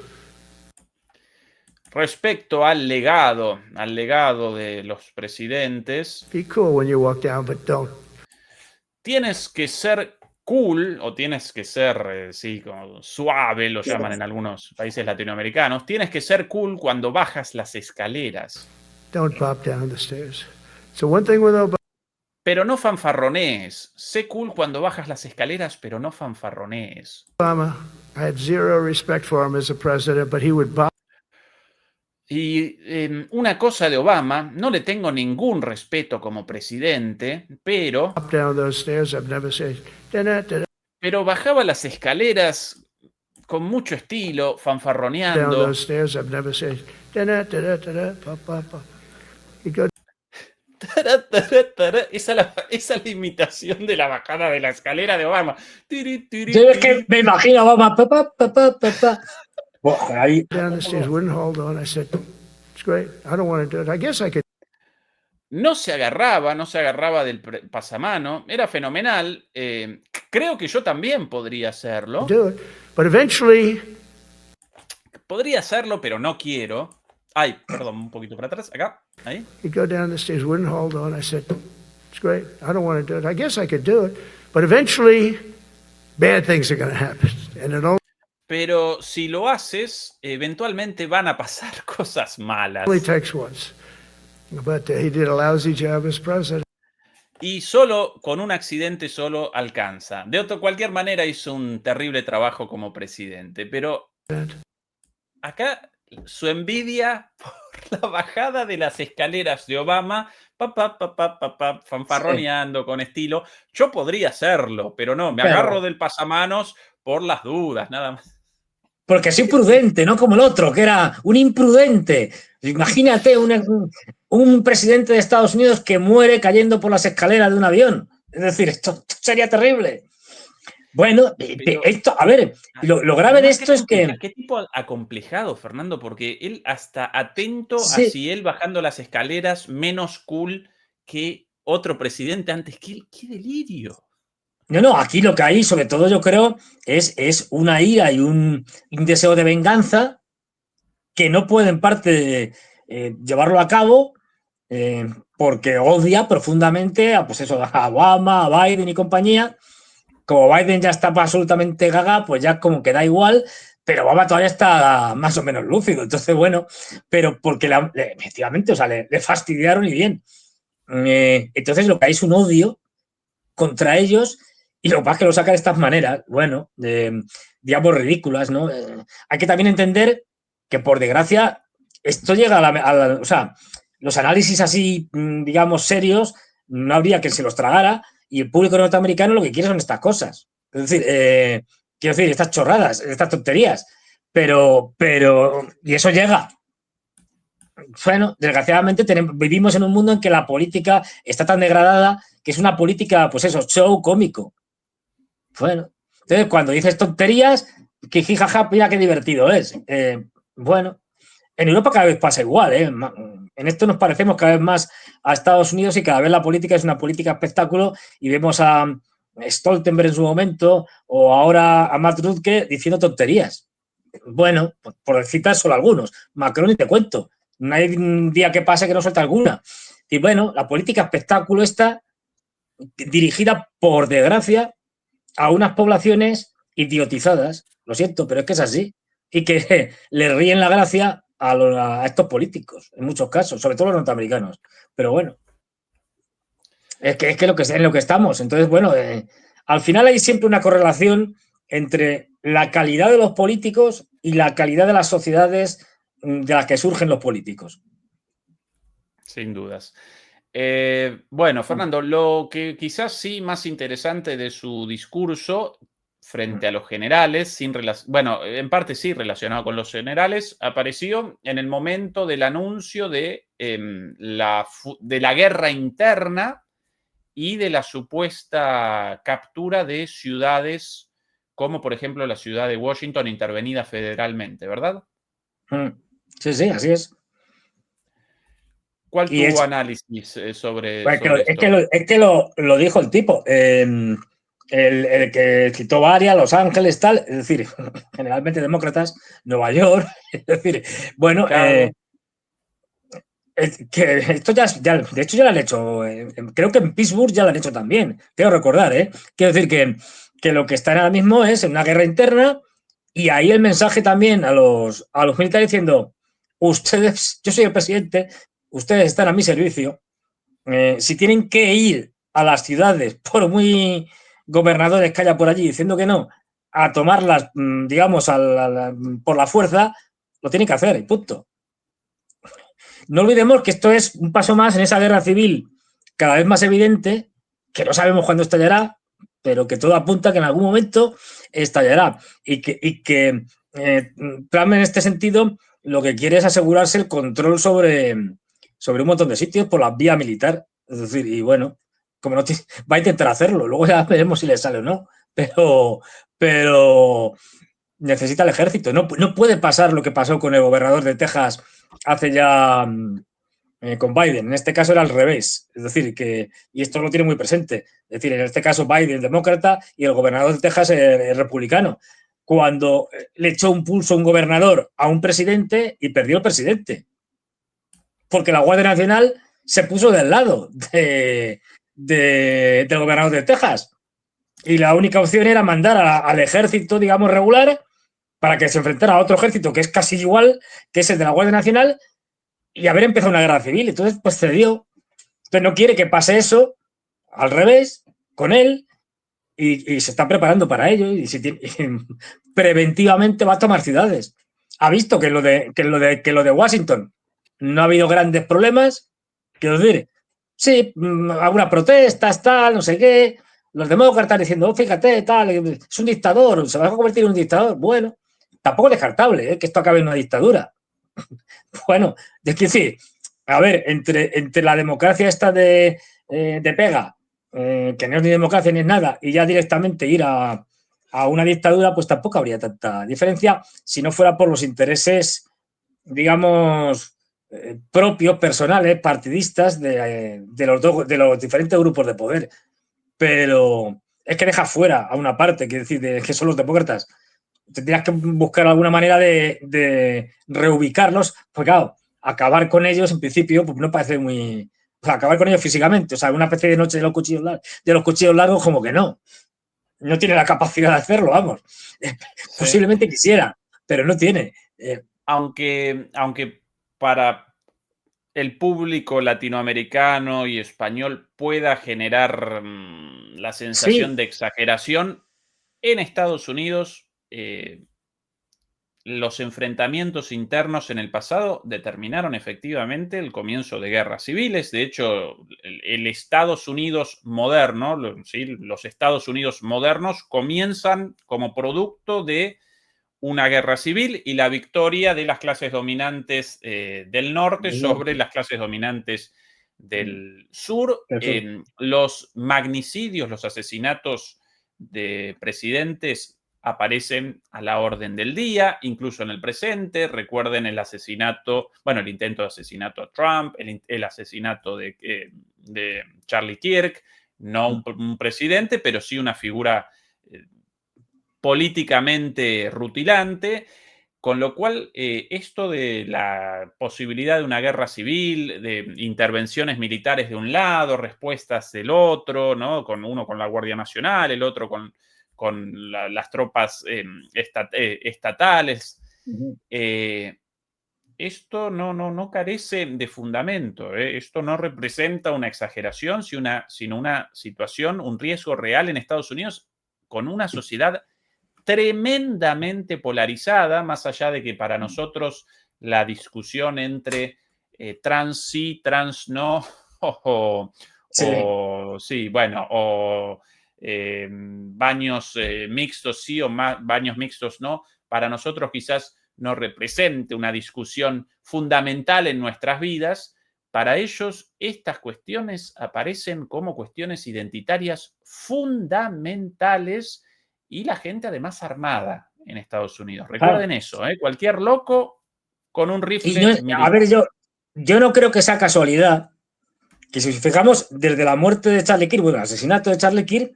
respecto al legado de los presidentes, Be cool when you walk down, but don't. tienes que ser cool o tienes que ser, sí, como suave, lo llaman en algunos países latinoamericanos. Tienes que ser cool cuando bajas las escaleras. Don't pop down the stairs. So one thing with Obama. Pero no fanfarronees. Sé cool cuando bajas las escaleras, pero no fanfarronees. I had zero respect for him as a president, but he would pop Y una cosa de Obama, no le tengo ningún respeto como presidente, pero down those stairs. I've never said, da-da-da-da, bajaba las escaleras con mucho estilo, down fanfarroneando. those stairs. I've never said, da-da-da-da-da, pop, pop, pop. He'd go Esa es la imitación de la bajada de la escalera de Obama. Tiri, tiri, Yo es que tiri. me imagino a Obama, papá, papá, papá. Buah, ahí. down the stairs, wouldn't hold on. I said, it's great. I don't want to do it. I guess I could No se agarraba del pasamano, era fenomenal. Creo que yo también podría hacerlo. do it, but eventually, Podría hacerlo, pero no quiero. Ay, perdón, un poquito para atrás, acá, ahí. he'd go down the stairs, wouldn't hold on. I said, it's great. I don't want to do it. I guess I could do it, but eventually, bad things are going to happen, and it Pero si lo haces, eventualmente van a pasar cosas malas. only takes once. But he did a lousy job as president. Y solo con un accidente solo alcanza. De cualquier manera hizo un terrible trabajo como presidente, pero acá su envidia por la bajada de las escaleras de Obama, fanfarroneando con estilo. Yo podría hacerlo, pero no, me Pero- agarro del pasamanos por las dudas, nada más. Porque soy prudente, no como el otro, que era un imprudente. Imagínate un presidente de Estados Unidos que muere cayendo por las escaleras de un avión. Es decir, esto sería terrible. Bueno, Pero- esto, a ver, lo grave de Además, esto es que... Qué tipo acomplejado, Fernando, porque él hasta atento Sí. a si él bajando las escaleras menos cool que otro presidente antes que él. ¡Qué delirio! No, aquí lo que hay, sobre todo, yo creo, es una ira y un deseo de venganza que no puede, en parte, llevarlo a cabo porque odia profundamente a, pues eso, a Obama, a Biden y compañía. Como Biden ya está absolutamente gaga, pues ya como que da igual, pero Obama todavía está más o menos lúcido. Entonces, bueno, pero porque efectivamente, o sea, le fastidiaron y bien. Entonces, lo que hay es un odio contra ellos y lo que pasa es que lo saca de estas maneras, bueno, digamos ridículas, ¿no? Hay que también entender que, por desgracia, esto llega o sea, los análisis así, digamos, serios, no habría quien se los tragara y el público norteamericano lo que quiere son estas cosas. Es decir, quiero decir, estas chorradas, estas tonterías, pero, y eso llega. Bueno, desgraciadamente vivimos en un mundo en que la política está tan degradada que es una política, pues eso, show cómico. Bueno, entonces cuando dices tonterías, que jijaja, mira qué divertido es. Bueno, en Europa cada vez pasa igual, ¿eh? En esto nos parecemos cada vez más a Estados Unidos y cada vez la política es una política espectáculo y vemos a Stoltenberg en su momento o ahora a Matt Rutke diciendo tonterías. Bueno, por citar solo algunos. Macron y te cuento. No hay un día que pase que no suelte alguna. Y bueno, la política espectáculo está dirigida, por desgracia, a unas poblaciones idiotizadas. Lo siento, pero es que es así. Y que le ríen la gracia a estos políticos, en muchos casos, sobre todo los norteamericanos. Pero bueno, es que en lo que estamos. Entonces, bueno, al final hay siempre una correlación entre la calidad de los políticos y la calidad de las sociedades de las que surgen los políticos. Sin dudas. Bueno, Fernando, lo que quizás sí más interesante de su discurso frente a los generales, bueno, en parte sí relacionado con los generales, apareció en el momento del anuncio de la guerra interna y de la supuesta captura de ciudades como, por ejemplo, la ciudad de Washington intervenida federalmente, ¿verdad? Sí, sí, así es. ¿Cuál tu análisis sobre es esto? que lo dijo el tipo. el que citó varias, Los Ángeles, tal, es decir, generalmente demócratas, Nueva York, es decir, bueno, Chicago. que esto de hecho ya lo han hecho, creo que en Pittsburgh ya lo han hecho también, quiero recordar, quiero decir que lo que están ahora mismo es en una guerra interna y ahí el mensaje también a los militares diciendo, ustedes, yo soy el presidente, ustedes están a mi servicio, si tienen que ir a las ciudades, por muy gobernadores que haya por allí diciendo que no, a tomarlas, digamos, por la fuerza, lo tienen que hacer y punto. No olvidemos que esto es un paso más en esa guerra civil cada vez más evidente, que no sabemos cuándo estallará, pero que todo apunta que en algún momento estallará. Y que Trump en este sentido lo que quiere es asegurarse el control sobre un montón de sitios por la vía militar. Es decir, y bueno, como no va a intentar hacerlo, luego ya veremos si le sale o no, pero necesita el ejército. No, no puede pasar lo que pasó con el gobernador de Texas hace ya con Biden. En este caso era al revés. Es decir, y esto lo tiene muy presente. Es decir, en este caso Biden, demócrata, y el gobernador de Texas, republicano. Cuando le echó un pulso a un gobernador a un presidente y perdió el presidente. Porque la Guardia Nacional se puso del lado del gobernador de Texas. Y la única opción era mandar al ejército, digamos, regular, para que se enfrentara a otro ejército que es casi igual, que es el de la Guardia Nacional, y haber empezado una guerra civil. Entonces, pues cedió. Entonces no quiere que pase eso al revés con él y se está preparando para ello y preventivamente va a tomar ciudades. Ha visto que lo de Washington no ha habido grandes problemas. Quiero decir, sí, algunas protestas, tal, no sé qué. Los demócratas diciendo, oh, fíjate, tal, es un dictador, se va a convertir en un dictador. Bueno, tampoco es descartable que esto acabe en una dictadura. Bueno, es que sí, a ver, entre la democracia esta de pega, que no es ni democracia ni es nada, y ya directamente ir a una dictadura, pues tampoco habría tanta diferencia si no fuera por los intereses, digamos, propios, personales, partidistas de los diferentes grupos de poder. Pero es que deja fuera a una parte, que decir, que son los demócratas. Tendrías que buscar alguna manera de reubicarlos, pues claro, acabar con ellos en principio pues no parece muy... O sea, acabar con ellos físicamente, o sea, una especie de noche de los cuchillos largos como que no. No tiene la capacidad de hacerlo, vamos. Sí. Posiblemente quisiera, pero no tiene. Aunque para el público latinoamericano y español pueda generar la sensación Sí, de exageración, en Estados Unidos los enfrentamientos internos en el pasado determinaron efectivamente el comienzo de guerras civiles. De hecho, el Estados Unidos moderno, ¿sí? Los Estados Unidos modernos comienzan como producto de una guerra civil y la victoria de las clases dominantes del norte sobre las clases dominantes del sur. Los magnicidios, los asesinatos de presidentes aparecen a la orden del día, incluso en el presente. Recuerden el asesinato, bueno, el intento de asesinato a Trump, el asesinato de Charlie Kirk, no un presidente, pero sí una figura políticamente rutilante, con lo cual esto de la posibilidad de una guerra civil, de intervenciones militares de un lado, respuestas del otro, ¿no? Uno con la Guardia Nacional, el otro con las tropas estatales. Esto no carece de fundamento. Esto no representa una exageración, sino una situación, un riesgo real en Estados Unidos con una sociedad tremendamente polarizada, más allá de que para nosotros la discusión entre trans sí, trans no, baños mixtos sí o baños mixtos no, para nosotros quizás no represente una discusión fundamental en nuestras vidas. Para ellos, estas cuestiones aparecen como cuestiones identitarias fundamentales y la gente además armada en Estados Unidos. Recuerden eso, cualquier loco con un rifle militar. A ver, yo no creo que sea casualidad que si nos fijamos desde la muerte de Charlie Kirk, bueno, el asesinato de Charlie Kirk,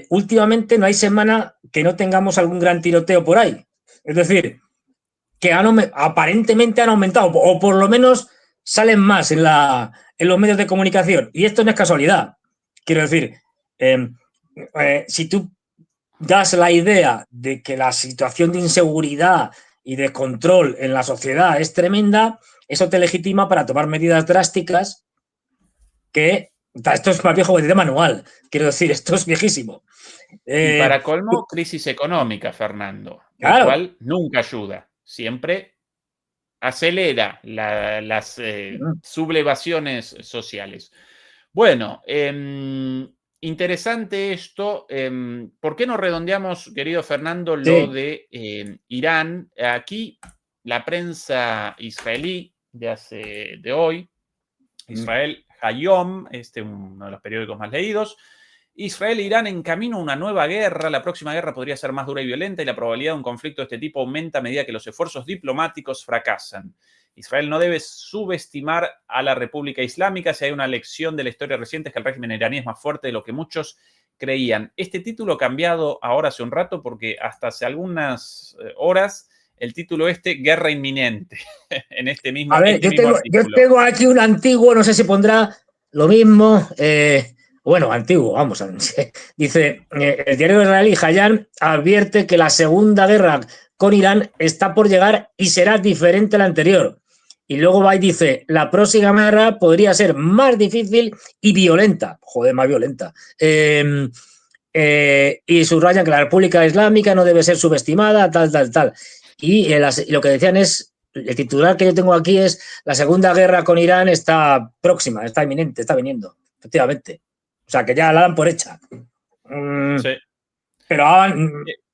últimamente no hay semana que no tengamos algún gran tiroteo por ahí. Es decir, que aparentemente han aumentado, o por lo menos salen más en los medios de comunicación. Y esto no es casualidad. Quiero decir, si tú das la idea de que la situación de inseguridad y de control en la sociedad es tremenda, eso te legitima para tomar medidas drásticas que... Esto es más viejo que de manual. Quiero decir, esto es viejísimo. Y para colmo, crisis económica, Fernando, claro. lo cual nunca ayuda. Siempre acelera las sublevaciones sociales. Bueno, interesante esto. ¿Por qué no redondeamos, querido Fernando, lo de Irán? Aquí la prensa israelí de hoy, Israel Hayom, uno de los periódicos más leídos, Israel e Irán en camino a una nueva guerra. La próxima guerra podría ser más dura y violenta y la probabilidad de un conflicto de este tipo aumenta a medida que los esfuerzos diplomáticos fracasan. Israel no debe subestimar a la República Islámica. Si hay una lección de la historia reciente es que el régimen iraní es más fuerte de lo que muchos creían. Este título cambiado ahora hace un rato porque hasta hace algunas horas el título Guerra Inminente, en este mismo, a ver, artículo. Yo tengo aquí un antiguo, no sé si pondrá lo mismo, bueno, antiguo, vamos, dice, el diario israelí Hayam advierte que la segunda guerra con Irán está por llegar y será diferente a la anterior. Y luego va y dice, la próxima guerra podría ser más difícil y violenta. Joder, más violenta. Y subrayan que la República Islámica no debe ser subestimada, tal. Y lo que decían es, el titular que yo tengo aquí es, la segunda guerra con Irán está próxima, está inminente, está viniendo, efectivamente. O sea, que ya la dan por hecha. Sí. Pero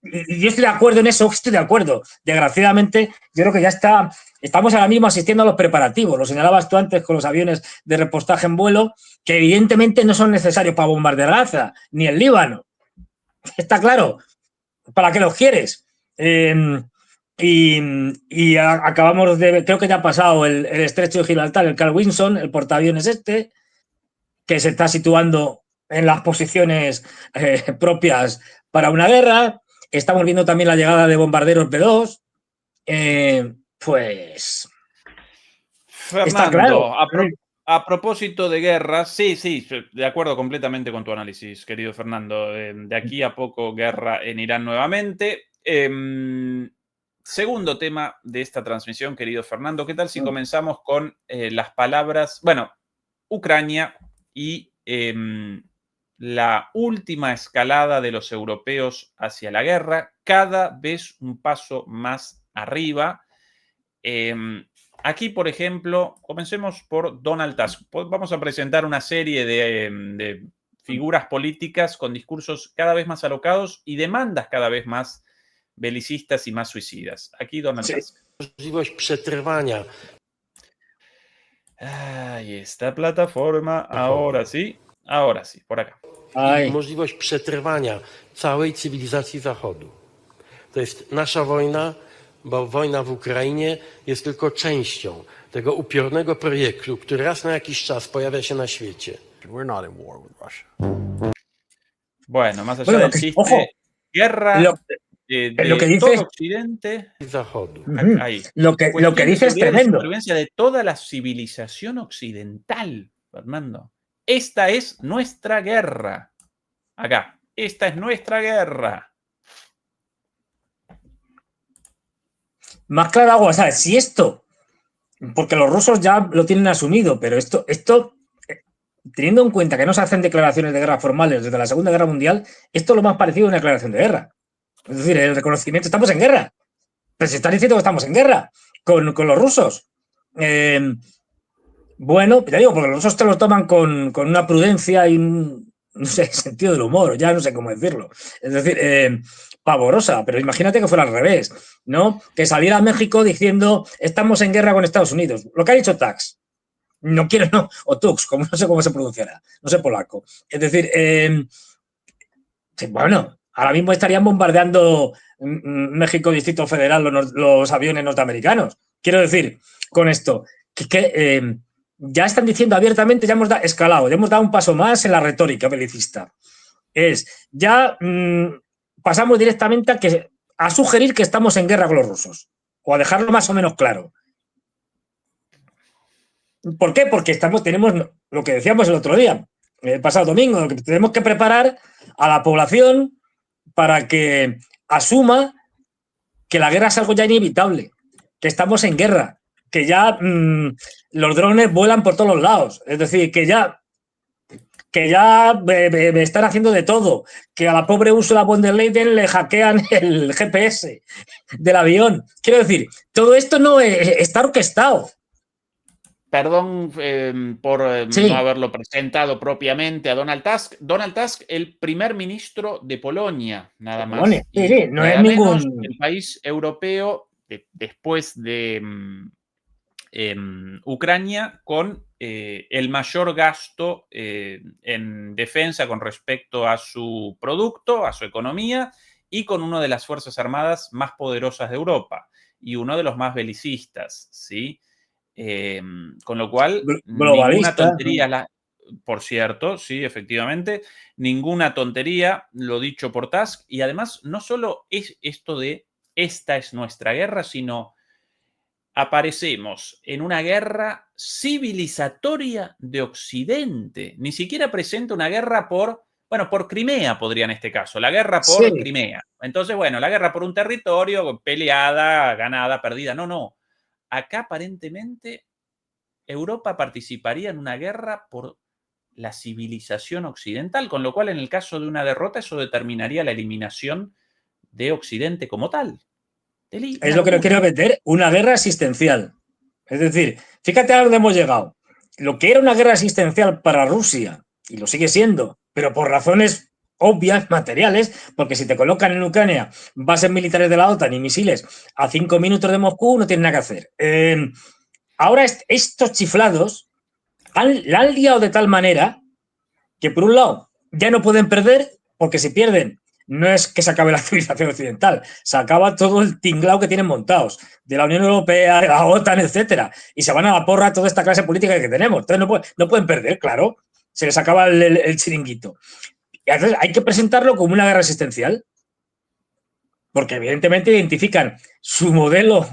yo estoy de acuerdo en eso, estoy de acuerdo. Desgraciadamente, yo creo que ya estamos ahora mismo asistiendo a los preparativos. Lo señalabas tú antes con los aviones de repostaje en vuelo, que evidentemente no son necesarios para bombardear Gaza, ni el Líbano. Está claro. ¿Para qué los quieres? Y acabamos de... Creo que ya ha pasado el estrecho de Gibraltar, el Carl Vinson, el portaaviones que se está situando en las posiciones propias para una guerra. Estamos viendo también la llegada de bombarderos B-2. Pues... Fernando, está claro. A propósito de guerra, sí, de acuerdo completamente con tu análisis, querido Fernando. De aquí a poco, guerra en Irán nuevamente. Segundo tema de esta transmisión, querido Fernando, ¿qué tal si comenzamos con las palabras, bueno, Ucrania y la última escalada de los europeos hacia la guerra, cada vez un paso más arriba? Aquí, por ejemplo, comencemos por Donald Tusk. Vamos a presentar una serie de figuras políticas con discursos cada vez más alocados y demandas cada vez más belicistas y más suicidas. Aquí Donald Tusk. Możliwość przetrwania. Ahí está plataforma. Ahora sí, por acá. I możliwość przetrwania całej cywilizacji Zachodu. To jest nasza wojna, bo wojna w Ukrainie jest tylko częścią tego upiornego projektu, który raz na jakiś czas pojawia się na świecie. We're not in war with Russia. Bueno, más allá del chiste, ojo, guerra lo que dice todo Occidente. Zachodu. Ahí. Lo que dice es tremendo. La supervivencia de toda la civilización occidental, Fernando. Esta es nuestra guerra. Acá. Esta es nuestra guerra. Más claro agua, ¿sabes? Si esto, porque los rusos ya lo tienen asumido, pero esto, teniendo en cuenta que no se hacen declaraciones de guerra formales desde la Segunda Guerra Mundial, esto es lo más parecido a una declaración de guerra. Es decir, el reconocimiento, estamos en guerra. Pero se está diciendo que estamos en guerra con los rusos. Bueno, ya digo, porque los rusos te lo toman con una prudencia y un, no sé, sentido del humor, ya no sé cómo decirlo. Es decir, pavorosa, pero imagínate que fuera al revés, ¿no? Que saliera México diciendo estamos en guerra con Estados Unidos. Lo que ha dicho Tux. No quiero, no, o Tux, como no sé cómo se pronunciará, no sé polaco. Es decir, bueno, ahora mismo estarían bombardeando México, Distrito Federal, los aviones norteamericanos. Quiero decir, con esto, que ya están diciendo abiertamente, ya hemos escalado, ya hemos dado un paso más en la retórica belicista. es ya pasamos directamente a sugerir que estamos en guerra con los rusos, o a dejarlo más o menos claro. ¿Por qué? Porque tenemos lo que decíamos el otro día, el pasado domingo, que tenemos que preparar a la población para que asuma que la guerra es algo ya inevitable, que estamos en guerra, que ya los drones vuelan por todos los lados, es decir, que ya me están haciendo de todo, que a la pobre Ursula von der Leyen le hackean el GPS del avión. Quiero decir, todo esto no está orquestado. Perdón por Sí. no haberlo presentado propiamente a Donald Tusk. Donald Tusk, el primer ministro de Polonia, nada más. Sí, sí, no es menos ningún... el país europeo después de Ucrania con el mayor gasto en defensa con respecto a su producto, a su economía, y con una de las fuerzas armadas más poderosas de Europa y uno de los más belicistas, ¿sí? Con lo cual, ninguna tontería, por cierto, sí, efectivamente, ninguna tontería, lo dicho por Tusk, y además no solo es esto de esta es nuestra guerra, sino aparecemos en una guerra civilizatoria de Occidente, ni siquiera presenta una guerra por Crimea podría en este caso, la guerra por Crimea. Entonces, bueno, la guerra por un territorio, peleada, ganada, perdida, no. Acá aparentemente Europa participaría en una guerra por la civilización occidental, con lo cual en el caso de una derrota eso determinaría la eliminación de Occidente como tal. Es lo que no quiero meter, una guerra existencial. Es decir, fíjate a dónde hemos llegado. Lo que era una guerra existencial para Rusia, y lo sigue siendo, pero por razones obvias, materiales, porque si te colocan en Ucrania bases militares de la OTAN y misiles a 5 minutos de Moscú, no tienen nada que hacer. Ahora estos chiflados la han liado de tal manera que, por un lado, ya no pueden perder, porque si pierden, no es que se acabe la civilización occidental, se acaba todo el tinglao que tienen montados, de la Unión Europea, de la OTAN, etcétera, y se van a la porra toda esta clase política que tenemos. Entonces no pueden perder, claro, se les acaba el chiringuito. Y entonces hay que presentarlo como una guerra existencial, porque evidentemente identifican su modelo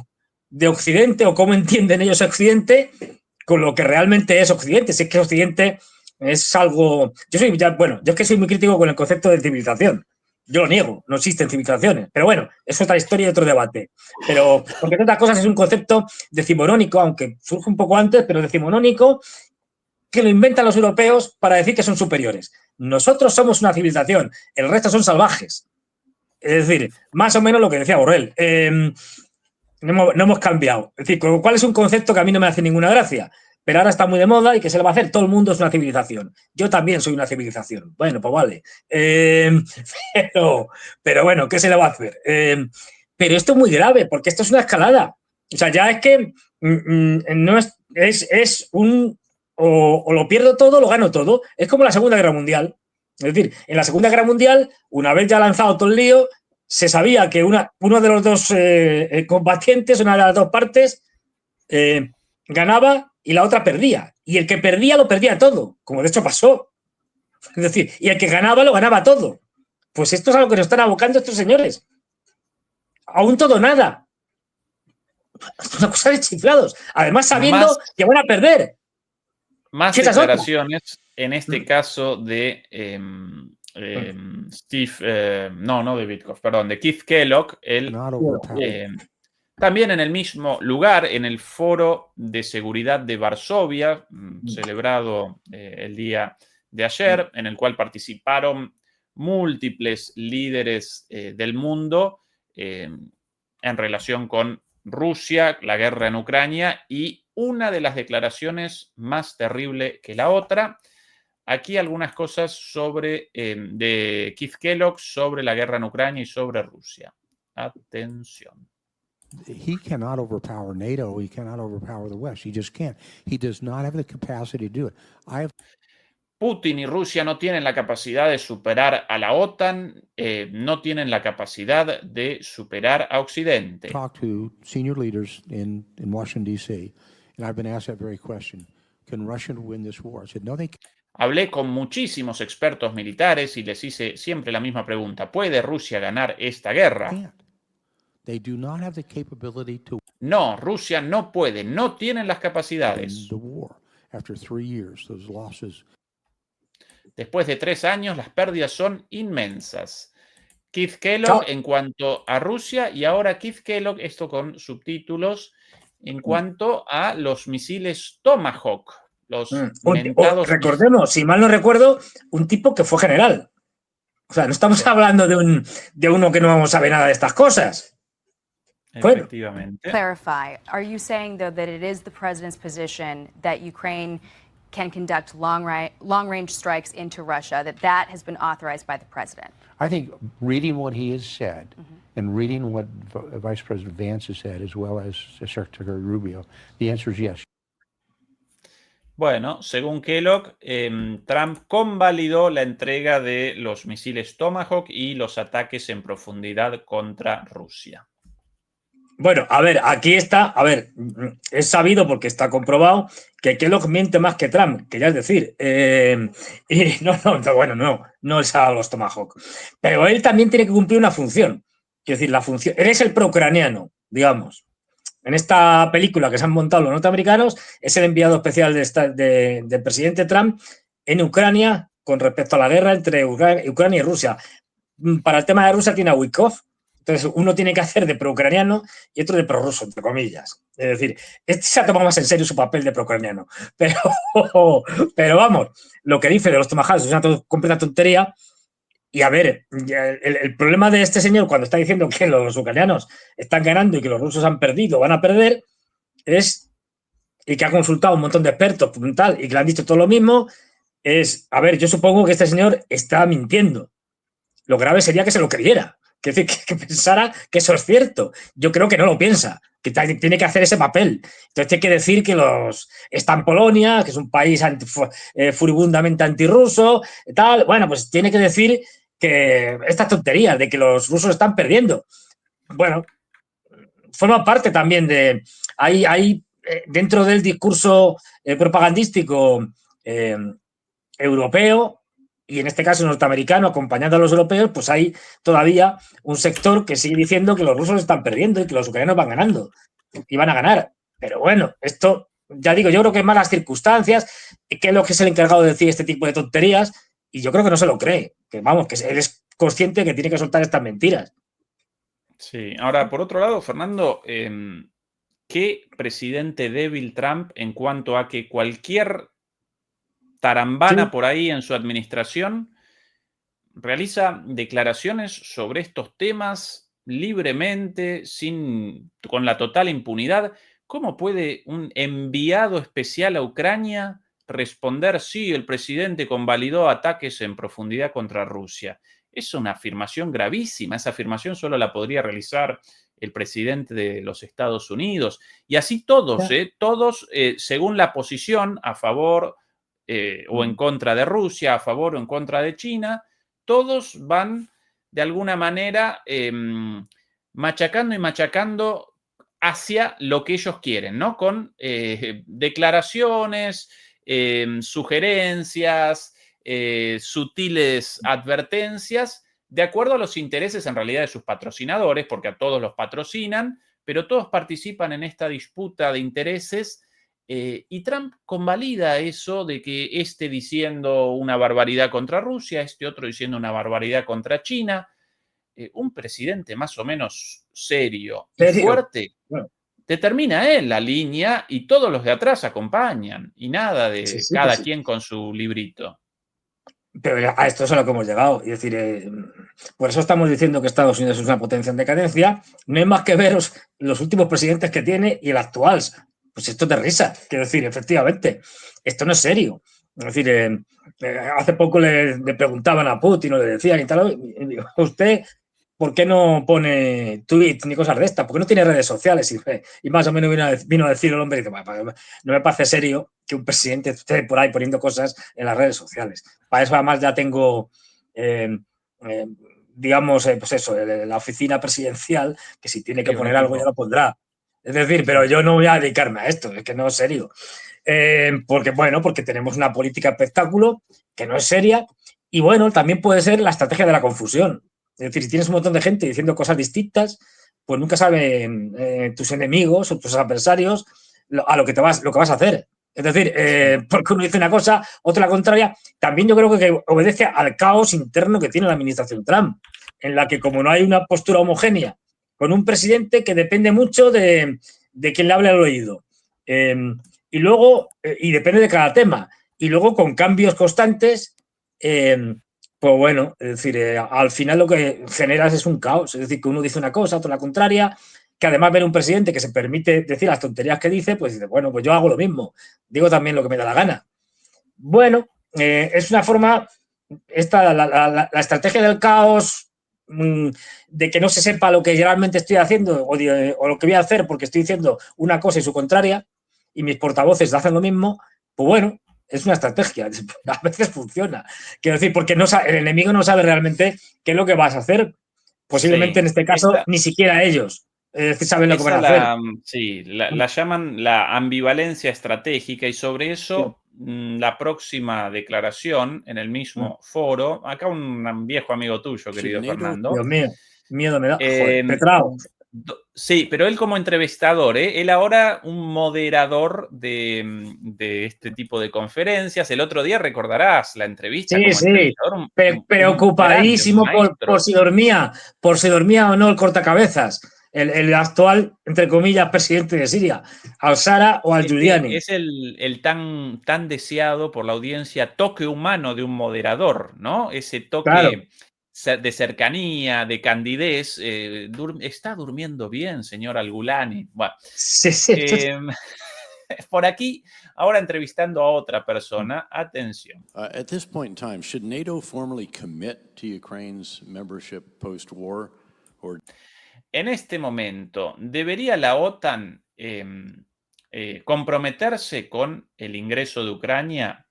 de Occidente o cómo entienden ellos Occidente con lo que realmente es Occidente. Si es que Occidente es algo... Yo es que soy muy crítico con el concepto de civilización. Yo lo niego, no existen civilizaciones. Pero bueno, es otra historia y otro debate. Pero, porque entre otras cosas, es un concepto decimonónico, aunque surge un poco antes, pero decimonónico, que lo inventan los europeos para decir que son superiores. Nosotros somos una civilización, el resto son salvajes. Es decir, más o menos lo que decía Borrell. No hemos cambiado. Es decir, ¿cuál es un concepto que a mí no me hace ninguna gracia? Pero ahora está muy de moda y que se le va a hacer. Todo el mundo es una civilización. Yo también soy una civilización. Bueno, pues vale. Pero bueno, ¿qué se le va a hacer? Pero esto es muy grave, porque esto es una escalada. O sea, ya es que no es un... O lo pierdo todo o lo gano todo. Es como la Segunda Guerra Mundial. Es decir, en la Segunda Guerra Mundial, una vez ya lanzado todo el lío, se sabía que uno de los dos combatientes, una de las dos partes, ganaba y la otra perdía. Y el que perdía lo perdía todo, como de hecho pasó. Es decir, y el que ganaba lo ganaba todo. Pues esto es a lo que nos están abocando estos señores. Aún todo nada. Es una cosa de chiflados. Además, sabiendo que van a perder. Más declaraciones, en este caso de de Keith Kellogg, también en el mismo lugar, en el Foro de Seguridad de Varsovia, celebrado el día de ayer, en el cual participaron múltiples líderes del mundo en relación con Rusia, la guerra en Ucrania, y una de las declaraciones más terrible que la otra. Aquí algunas cosas sobre de Keith Kellogg sobre la guerra en Ucrania y sobre Rusia. Atención. He cannot overpower NATO. He cannot overpower the West. He just can't. He does not have the capacity to do it. Putin y Rusia no tienen la capacidad de superar a la OTAN, no tienen la capacidad de superar a Occidente. Talk to senior leaders in Washington, D.C., and I've been asked that very question. Can Russia win this war? I said, no, they can't. Hablé con muchísimos expertos militares y les hice siempre la misma pregunta. ¿Puede Rusia ganar esta guerra? Can't. They do not have the capability to No, Rusia no puede, no tienen las win capacidades. the war. After 3 years, those losses. Después de 3 años, las pérdidas son inmensas. Keith Chao. Kellogg en cuanto a Rusia y ahora Keith Kellogg, esto con subtítulos, en cuanto a los misiles Tomahawk, los mentados. Recordemos, si mal no recuerdo, un tipo que fue general. O sea, no estamos hablando de uno que no sabe nada de estas cosas. Bueno. Efectivamente. Clarify, are you saying, though, that it is the president's position that Ukraine can conduct long-range strikes into Russia, that has been authorized by the president? I think reading what he has said and reading what Vice President Vance has said, as well as Secretary Rubio, the answer is yes. Bueno, según Kellogg, Trump convalidó la entrega de los misiles Tomahawk y los ataques en profundidad contra Rusia. Bueno, a ver, aquí está, a ver, es sabido porque está comprobado que Kellogg miente más que Trump, que ya es decir, y no les ha dado los Tomahawk, pero él también tiene que cumplir una función, es decir, la función, él es el pro-ucraniano, digamos. En esta película que se han montado los norteamericanos, es el enviado especial del presidente Trump en Ucrania con respecto a la guerra entre Ucrania y Rusia. Para el tema de Rusia tiene a Wikov. Entonces, uno tiene que hacer de pro-ucraniano y otro de pro-ruso, entre comillas. Es decir, este se ha tomado más en serio su papel de pro-ucraniano. Pero vamos, lo que dice de los Tomahawks es una completa tontería. Y a ver, el problema de este señor cuando está diciendo que los ucranianos están ganando y que los rusos han perdido, van a perder, y que ha consultado a un montón de expertos y que le han dicho todo lo mismo, a ver, yo supongo que este señor está mintiendo. Lo grave sería que se lo creyera. Que pensara que eso es cierto. Yo creo que no lo piensa, que tiene que hacer ese papel. Entonces tiene que decir que está en Polonia, que es un país furibundamente antirruso, tal. Bueno, pues tiene que decir que estas tonterías de que los rusos están perdiendo. Bueno, forma parte también de... Hay dentro del discurso propagandístico europeo, y en este caso norteamericano, acompañando a los europeos, pues hay todavía un sector que sigue diciendo que los rusos están perdiendo y que los ucranianos van ganando y van a ganar. Pero bueno, esto, ya digo, yo creo que es malas circunstancias, que es lo que es el encargado de decir este tipo de tonterías, y yo creo que no se lo cree, que vamos, que él es consciente que tiene que soltar estas mentiras. Sí, ahora, por otro lado, Fernando, ¿qué presidente débil Trump en cuanto a que cualquier tarambana por ahí en su administración realiza declaraciones sobre estos temas libremente, con la total impunidad? ¿Cómo puede un enviado especial a Ucrania responder, sí, el presidente convalidó ataques en profundidad contra Rusia? Es una afirmación gravísima. Esa afirmación solo la podría realizar el presidente de los Estados Unidos. Y así todos, según la posición a favor o en contra de Rusia, a favor o en contra de China, todos van de alguna manera machacando y machacando hacia lo que ellos quieren, ¿no? Con declaraciones, sugerencias, sutiles advertencias, de acuerdo a los intereses en realidad de sus patrocinadores, porque a todos los patrocinan, pero todos participan en esta disputa de intereses. Y Trump convalida eso de que este diciendo una barbaridad contra Rusia, este otro diciendo una barbaridad contra China. Un presidente más o menos serio y fuerte determina él la línea y todos los de atrás acompañan. Y nada de cada quien con su librito. Pero a esto es a lo que hemos llegado. Es decir, por eso estamos diciendo que Estados Unidos es una potencia en decadencia. No hay más que ver los últimos presidentes que tiene y el actual. Pues esto es de risa. Quiero decir, efectivamente, esto no es serio. Es decir, hace poco le preguntaban a Putin o le decían y tal, usted, ¿por qué no pone tweets ni cosas de estas? ¿Por qué no tiene redes sociales? Y más o menos vino a decir el hombre, dice, no me parece serio que un presidente esté por ahí poniendo cosas en las redes sociales. Para eso además ya tengo, digamos, pues eso, la oficina presidencial, que si tiene que poner algo ya lo pondrá. Es decir, pero yo no voy a dedicarme a esto, es que no es serio. Porque tenemos una política espectáculo que no es seria y bueno, también puede ser la estrategia de la confusión. Es decir, si tienes un montón de gente diciendo cosas distintas, pues nunca saben tus enemigos o tus adversarios lo que vas a hacer. Es decir, porque uno dice una cosa, otro la contraria. También yo creo que obedece al caos interno que tiene la administración Trump, en la que como no hay una postura homogénea con un presidente que depende mucho de quien le hable al oído. Y luego, y depende de cada tema. Y luego con cambios constantes, pues bueno, es decir, al final lo que generas es un caos. Es decir, que uno dice una cosa, otro la contraria, que además ver un presidente que se permite decir las tonterías que dice, pues dice, bueno, pues yo hago lo mismo. Digo también lo que me da la gana. Bueno, es una forma, la estrategia del caos, de que no se sepa lo que realmente estoy haciendo o lo que voy a hacer porque estoy diciendo una cosa y su contraria, y mis portavoces hacen lo mismo, pues bueno, es una estrategia. A veces funciona. Quiero decir, porque el enemigo no sabe realmente qué es lo que vas a hacer. Posiblemente en este caso ni siquiera ellos saben lo que van a hacer. Sí, la llaman la ambivalencia estratégica y sobre eso la próxima declaración en el mismo foro, acá un viejo amigo tuyo, querido Fernando. Dios mío, miedo me da. Joder, Petrao. Sí, pero él como entrevistador, él ahora un moderador de este tipo de conferencias. El otro día recordarás la entrevista como entrevistador. Preocupadísimo por si dormía o no el cortacabezas, el actual, entre comillas, presidente de Siria, al-Sara o al-Giuliani. Es el tan deseado por la audiencia toque humano de un moderador, ¿no? Ese toque... Claro. De cercanía, de candidez, está durmiendo bien, señor Al-Gulani. Bueno, por aquí, ahora entrevistando a otra persona, atención. At this point in time, should NATO formally commit to Ukraine's membership post-war? En este momento, ¿debería la OTAN comprometerse con el ingreso de Ucrania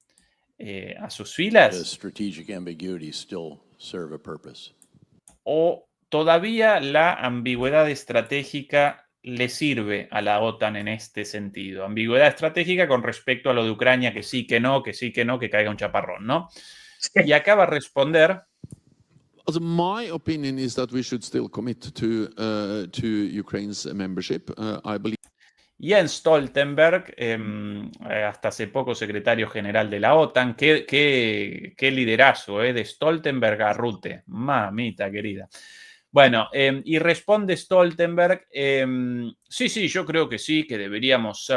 a sus filas? Strategic ambiguity still serve a purpose? ¿O todavía la ambigüedad estratégica le sirve a la OTAN en este sentido? Ambigüedad estratégica con respecto a lo de Ucrania, que sí, que no, que caiga un chaparrón, ¿no? Y acaba de responder... My opinion is that we should still commit to Ukraine's membership. I believe. Jens Stoltenberg, hasta hace poco secretario general de la OTAN, qué liderazgo de Stoltenberg a Rutte, mamita querida. Bueno, y responde Stoltenberg, sí, yo creo que sí, que deberíamos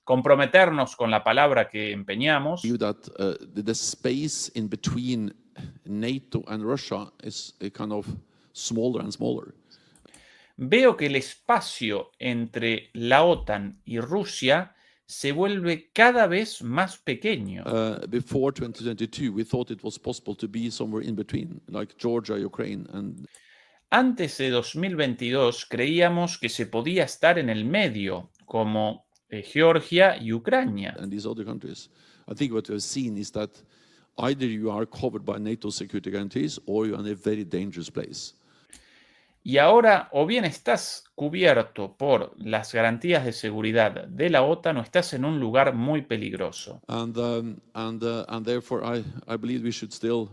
comprometernos con la palabra que empeñamos. That the space in between NATO and Russia is kind of smaller and smaller. Veo que el espacio entre la OTAN y Rusia se vuelve cada vez más pequeño. Before 2022, we thought it was possible to be somewhere in between, like Georgia, Ukraine, and. Antes de 2022 creíamos que se podía estar en el medio, como Georgia y Ucrania. And these other countries. I think what we have seen is that either you are covered by NATO security guarantees or you are in a very dangerous place. Y ahora o bien estás cubierto por las garantías de seguridad de la OTAN o estás en un lugar muy peligroso. And therefore I believe we should still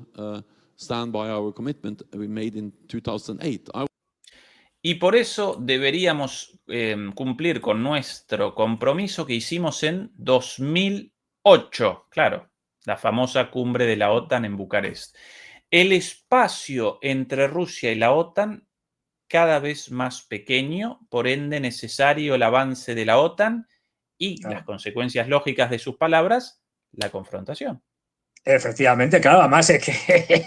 stand by our commitment we made in 2008. Y por eso deberíamos cumplir con nuestro compromiso que hicimos en 2008, claro, la famosa cumbre de la OTAN en Bucarest. El espacio entre Rusia y la OTAN cada vez más pequeño, por ende necesario el avance de la OTAN y las consecuencias lógicas de sus palabras, la confrontación. Efectivamente, claro, además es que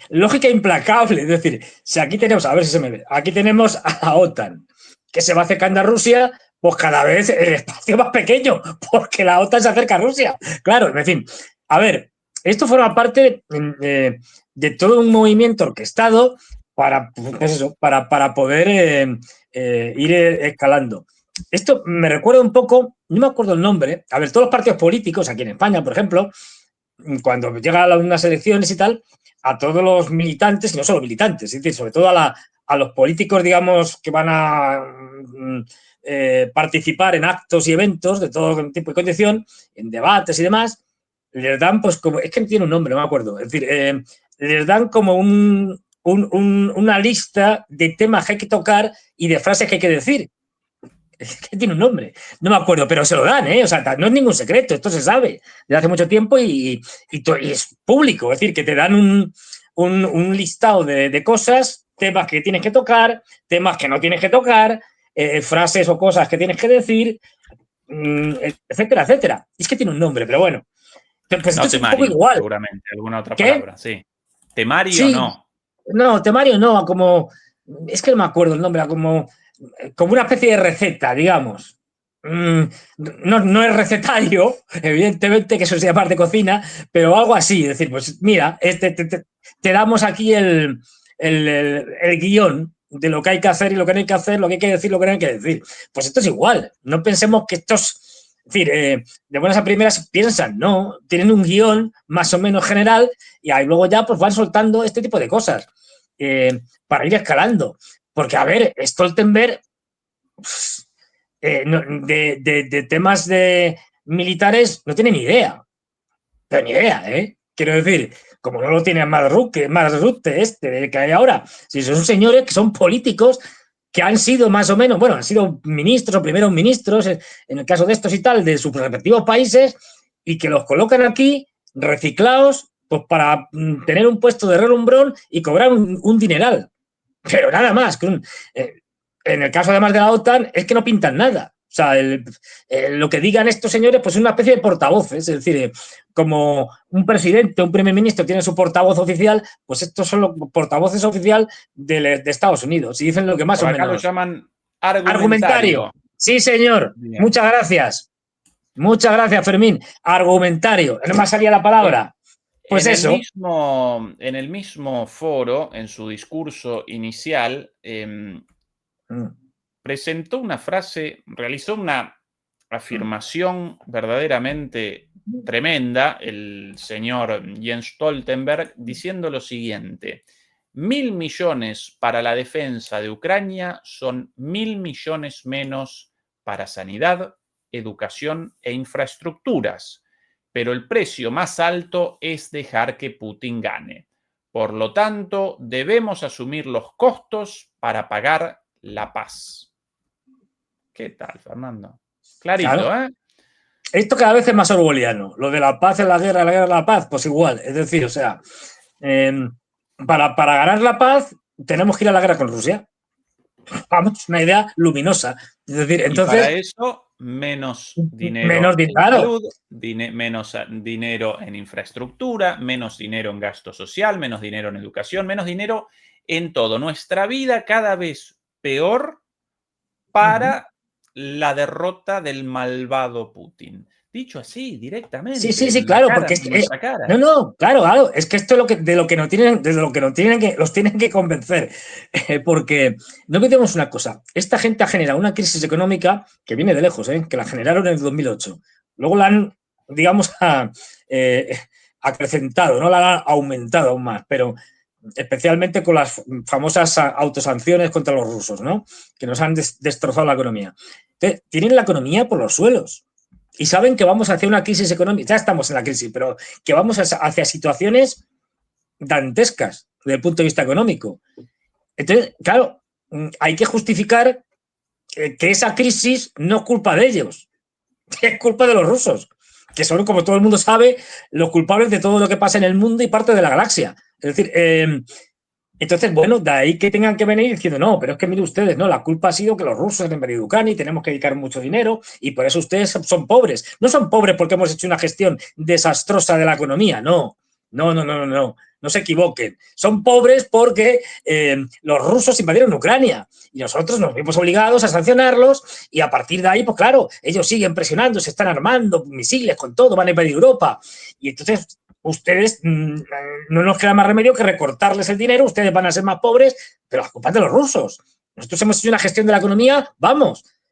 lógica implacable, es decir, si aquí tenemos, a ver si se me ve, aquí tenemos a la OTAN, que se va acercando a Rusia, pues cada vez el espacio más pequeño, porque la OTAN se acerca a Rusia. Claro, en fin, a ver, esto forma parte de todo un movimiento orquestado para poder ir escalando. Esto me recuerda un poco, no me acuerdo el nombre, a ver, todos los partidos políticos, aquí en España, por ejemplo, cuando llegan unas elecciones y tal, a todos los militantes, y no solo militantes, es decir, sobre todo a a los políticos, digamos, que van a participar en actos y eventos de todo tipo y condición, en debates y demás, les dan, pues, como, es que tiene un nombre, no me acuerdo, es decir, les dan como una lista de temas que hay que tocar y de frases que hay que decir. Es que tiene un nombre, no me acuerdo, pero se lo dan, ¿eh? O sea, no es ningún secreto, esto se sabe desde hace mucho tiempo y es público, es decir, que te dan un listado de cosas, temas que tienes que tocar, temas que no tienes que tocar, frases o cosas que tienes que decir, etcétera, etcétera. Es que tiene un nombre, pero bueno. Pues no esto temario, es un poco igual. seguramente, alguna otra ¿Qué? palabra, sí. Temario Sí, no. no, temario no, como, es que no me acuerdo el nombre, como una especie de receta, digamos. No es recetario, evidentemente, que eso se llama de cocina, pero algo así. Es decir, pues mira, te damos aquí el guión de lo que hay que hacer y lo que no hay que hacer, lo que hay que decir, lo que no hay que decir. Pues esto es igual. No pensemos que estos, es decir, de buenas a primeras piensan, no, tienen un guión más o menos general y ahí luego ya pues van soltando este tipo de cosas para ir escalando. Porque, a ver, Stoltenberg, de temas de militares no tiene ni idea. Pero ni idea, ¿eh? Quiero decir, como no lo tiene más Rutte que hay ahora. Si son señores que son políticos que han sido más o menos, bueno, han sido ministros o primeros ministros, en el caso de estos y tal, de sus respectivos países, y que los colocan aquí reciclados pues para tener un puesto de relumbrón y cobrar un dineral. Pero nada más. En el caso además de la OTAN es que no pintan nada. O sea, lo que digan estos señores pues es una especie de portavoces, es decir, como un presidente, un primer ministro tiene su portavoz oficial, pues estos son los portavoces oficial de Estados Unidos y dicen lo que más Por o acá menos. lo llaman argumentario. Sí, señor. Bien. Muchas gracias. Muchas gracias, Fermín. Argumentario. No me salía la palabra. Pues eso. En el mismo foro, en su discurso inicial, presentó una frase, realizó una afirmación verdaderamente tremenda, el señor Jens Stoltenberg, diciendo lo siguiente: 1.000 millones para la defensa de Ucrania son 1.000 millones menos para sanidad, educación e infraestructuras, pero el precio más alto es dejar que Putin gane. Por lo tanto, debemos asumir los costos para pagar la paz. ¿Qué tal, Fernando? Clarito, claro. ¿Eh? Esto cada vez es más orwelliano. Lo de la paz en la guerra en la paz, pues igual. Es decir, o sea, para ganar la paz tenemos que ir a la guerra con Rusia. Vamos, una idea luminosa. Es decir, entonces... Y para eso, menos dinero en salud, menos dinero en infraestructura, menos dinero en gasto social, menos dinero en educación, menos dinero en todo. Nuestra vida cada vez peor para la derrota del malvado Putin. Dicho así, directamente. Sí, claro, porque claro, es que esto es de lo que nos tienen que convencer. Porque no olvidemos una cosa, esta gente ha generado una crisis económica que viene de lejos, que la generaron en el 2008. Luego la han, digamos, acrecentado, no la han aumentado aún más, pero especialmente con las famosas autosanciones contra los rusos, ¿no? Que nos han destrozado la economía. Entonces, tienen la economía por los suelos. Y saben que vamos hacia una crisis económica, ya estamos en la crisis, pero que vamos hacia situaciones dantescas desde el punto de vista económico. Entonces, claro, hay que justificar que esa crisis no es culpa de ellos, es culpa de los rusos, que son, como todo el mundo sabe, los culpables de todo lo que pasa en el mundo y parte de la galaxia. Es decir, entonces, bueno, de ahí que tengan que venir diciendo, no, pero es que mire ustedes, no, la culpa ha sido que los rusos han invadido Ucrania y tenemos que dedicar mucho dinero y por eso ustedes son pobres. No son pobres porque hemos hecho una gestión desastrosa de la economía, no se equivoquen. Son pobres porque los rusos invadieron Ucrania y nosotros nos vimos obligados a sancionarlos y a partir de ahí, pues claro, ellos siguen presionando, se están armando misiles con todo, van a invadir Europa y entonces... Ustedes no nos queda más remedio que recortarles el dinero, ustedes van a ser más pobres, pero la culpa es de los rusos. Nosotros hemos hecho una gestión de la economía,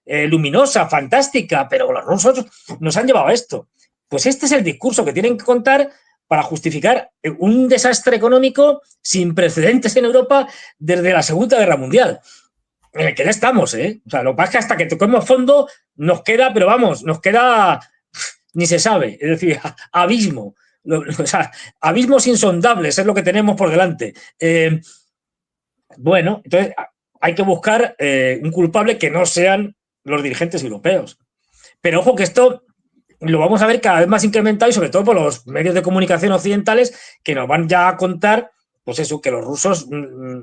luminosa, fantástica, pero los rusos nos han llevado a esto. Pues este es el discurso que tienen que contar para justificar un desastre económico sin precedentes en Europa desde la Segunda Guerra Mundial. En el que ya estamos, ¿eh? O sea, lo que pasa es que hasta que toquemos fondo nos queda, pero vamos, nos queda, ni se sabe, es decir, abismo. O sea, abismos insondables es lo que tenemos por delante. Bueno, entonces hay que buscar un culpable que no sean los dirigentes europeos. Pero ojo que esto lo vamos a ver cada vez más incrementado y sobre todo por los medios de comunicación occidentales que nos van ya a contar, pues eso, que los rusos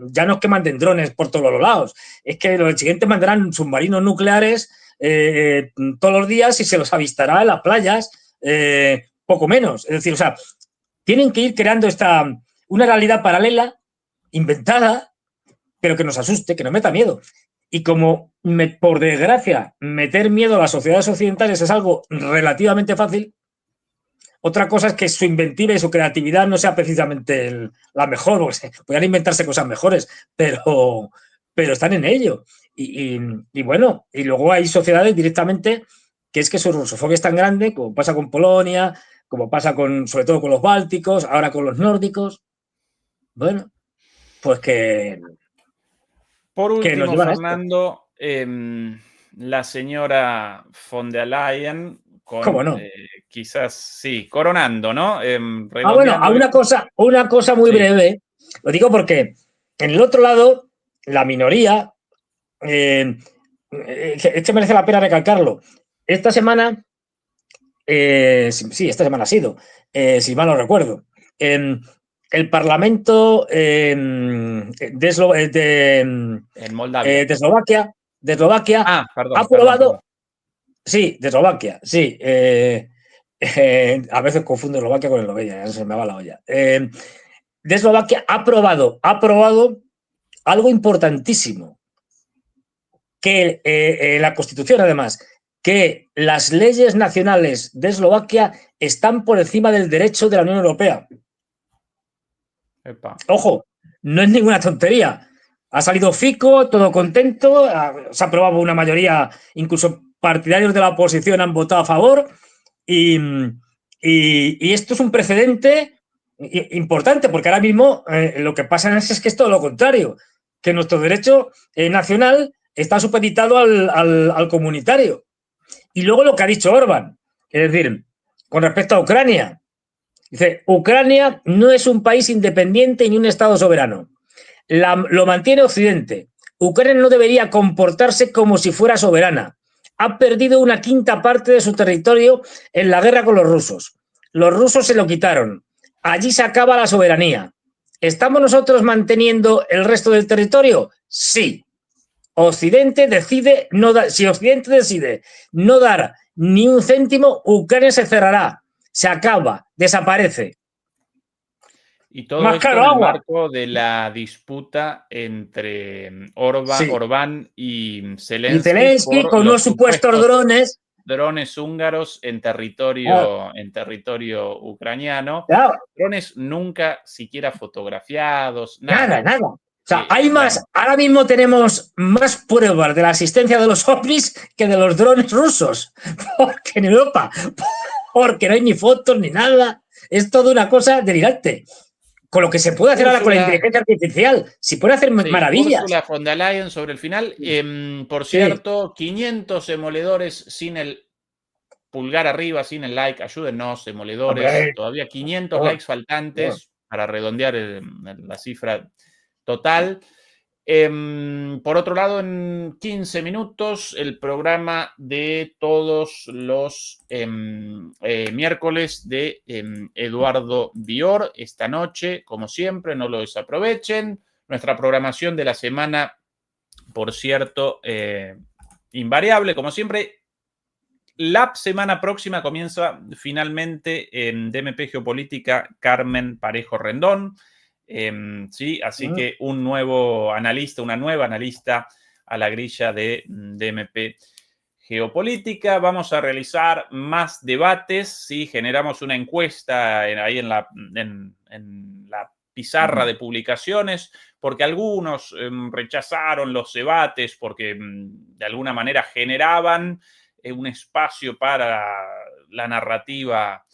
ya no es que manden drones por todos los lados, es que los siguientes mandarán submarinos nucleares todos los días y se los avistará en las playas, poco menos. Es decir, o sea, tienen que ir creando una realidad paralela, inventada, pero que nos asuste, que nos meta miedo. Y como, por desgracia, meter miedo a las sociedades occidentales es algo relativamente fácil, otra cosa es que su inventiva y su creatividad no sea precisamente la mejor, porque podrían inventarse cosas mejores, pero están en ello. Y bueno, y luego hay sociedades directamente que es que su rusofobia es tan grande, como pasa con Polonia, como pasa sobre todo con los bálticos, ahora con los nórdicos. Bueno, pues que Por nos último, llevan a esto. Fernando, la señora von der Leyen ¿Cómo con no? quizás, sí, coronando, ¿no? Bueno, Redondeando a una cosa muy Sí. breve, lo digo porque en el otro lado, la minoría, este merece la pena recalcarlo. Esta semana, sí, esta semana ha sido, si mal no recuerdo, el Parlamento En Moldavia. de Eslovaquia Ah, ha perdón. aprobado, sí, de Eslovaquia, sí, a veces confundo Eslovaquia con Eslovenia, se me va la olla. De Eslovaquia ha aprobado algo importantísimo, que la Constitución, además, que las leyes nacionales de Eslovaquia están por encima del derecho de la Unión Europea. Epa. Ojo, no es ninguna tontería. Ha salido Fico, todo contento, se ha aprobado una mayoría, incluso partidarios de la oposición han votado a favor, y esto es un precedente importante, porque ahora mismo lo que pasa es que es todo lo contrario, que nuestro derecho nacional está supeditado al comunitario. Y luego lo que ha dicho Orbán, es decir, con respecto a Ucrania, dice, Ucrania no es un país independiente ni un Estado soberano. Lo mantiene Occidente. Ucrania no debería comportarse como si fuera soberana. Ha perdido una quinta parte de su territorio en la guerra con los rusos. Los rusos se lo quitaron. Allí se acaba la soberanía. ¿Estamos nosotros manteniendo el resto del territorio? Sí. Occidente decide si Occidente decide no dar ni un céntimo, Ucrania se cerrará, se acaba, desaparece. Y todo Más esto caro en el agua. marco de la disputa entre Sí. Orbán y Y Zelensky Zelensky por con los unos supuestos supuestos drones húngaros en Claro. territorio ucraniano. Claro. Drones nunca siquiera fotografiados, nada. Nada. O sea, hay más, Bueno, ahora mismo tenemos más pruebas de la asistencia de los ovnis que de los drones rusos. Porque en Europa, porque no hay ni fotos ni nada. Es toda una cosa delirante. Con lo que se puede hacer ahora con la Úrsula, inteligencia artificial, se puede hacer sí, maravillas. Ursula von der Leyen sobre el final. Por Sí. cierto, 500 demoledores sin el pulgar arriba, sin el like. Ayúdennos, demoledores. Hombre, Todavía 500 likes faltantes para redondear la cifra total. Por otro lado, en 15 minutos, el programa de todos los miércoles de Eduardo Bior. Esta noche, como siempre, no lo desaprovechen. Nuestra programación de la semana, por cierto, invariable, como siempre. La semana próxima comienza finalmente en DMP Geopolítica Carmen Parejo Rendón. Sí, así que un nuevo analista, una nueva analista a la grilla de DMP Geopolítica. Vamos a realizar más debates. Sí, generamos una encuesta ahí en la pizarra de publicaciones, porque algunos rechazaron los debates porque de alguna manera generaban un espacio para la narrativa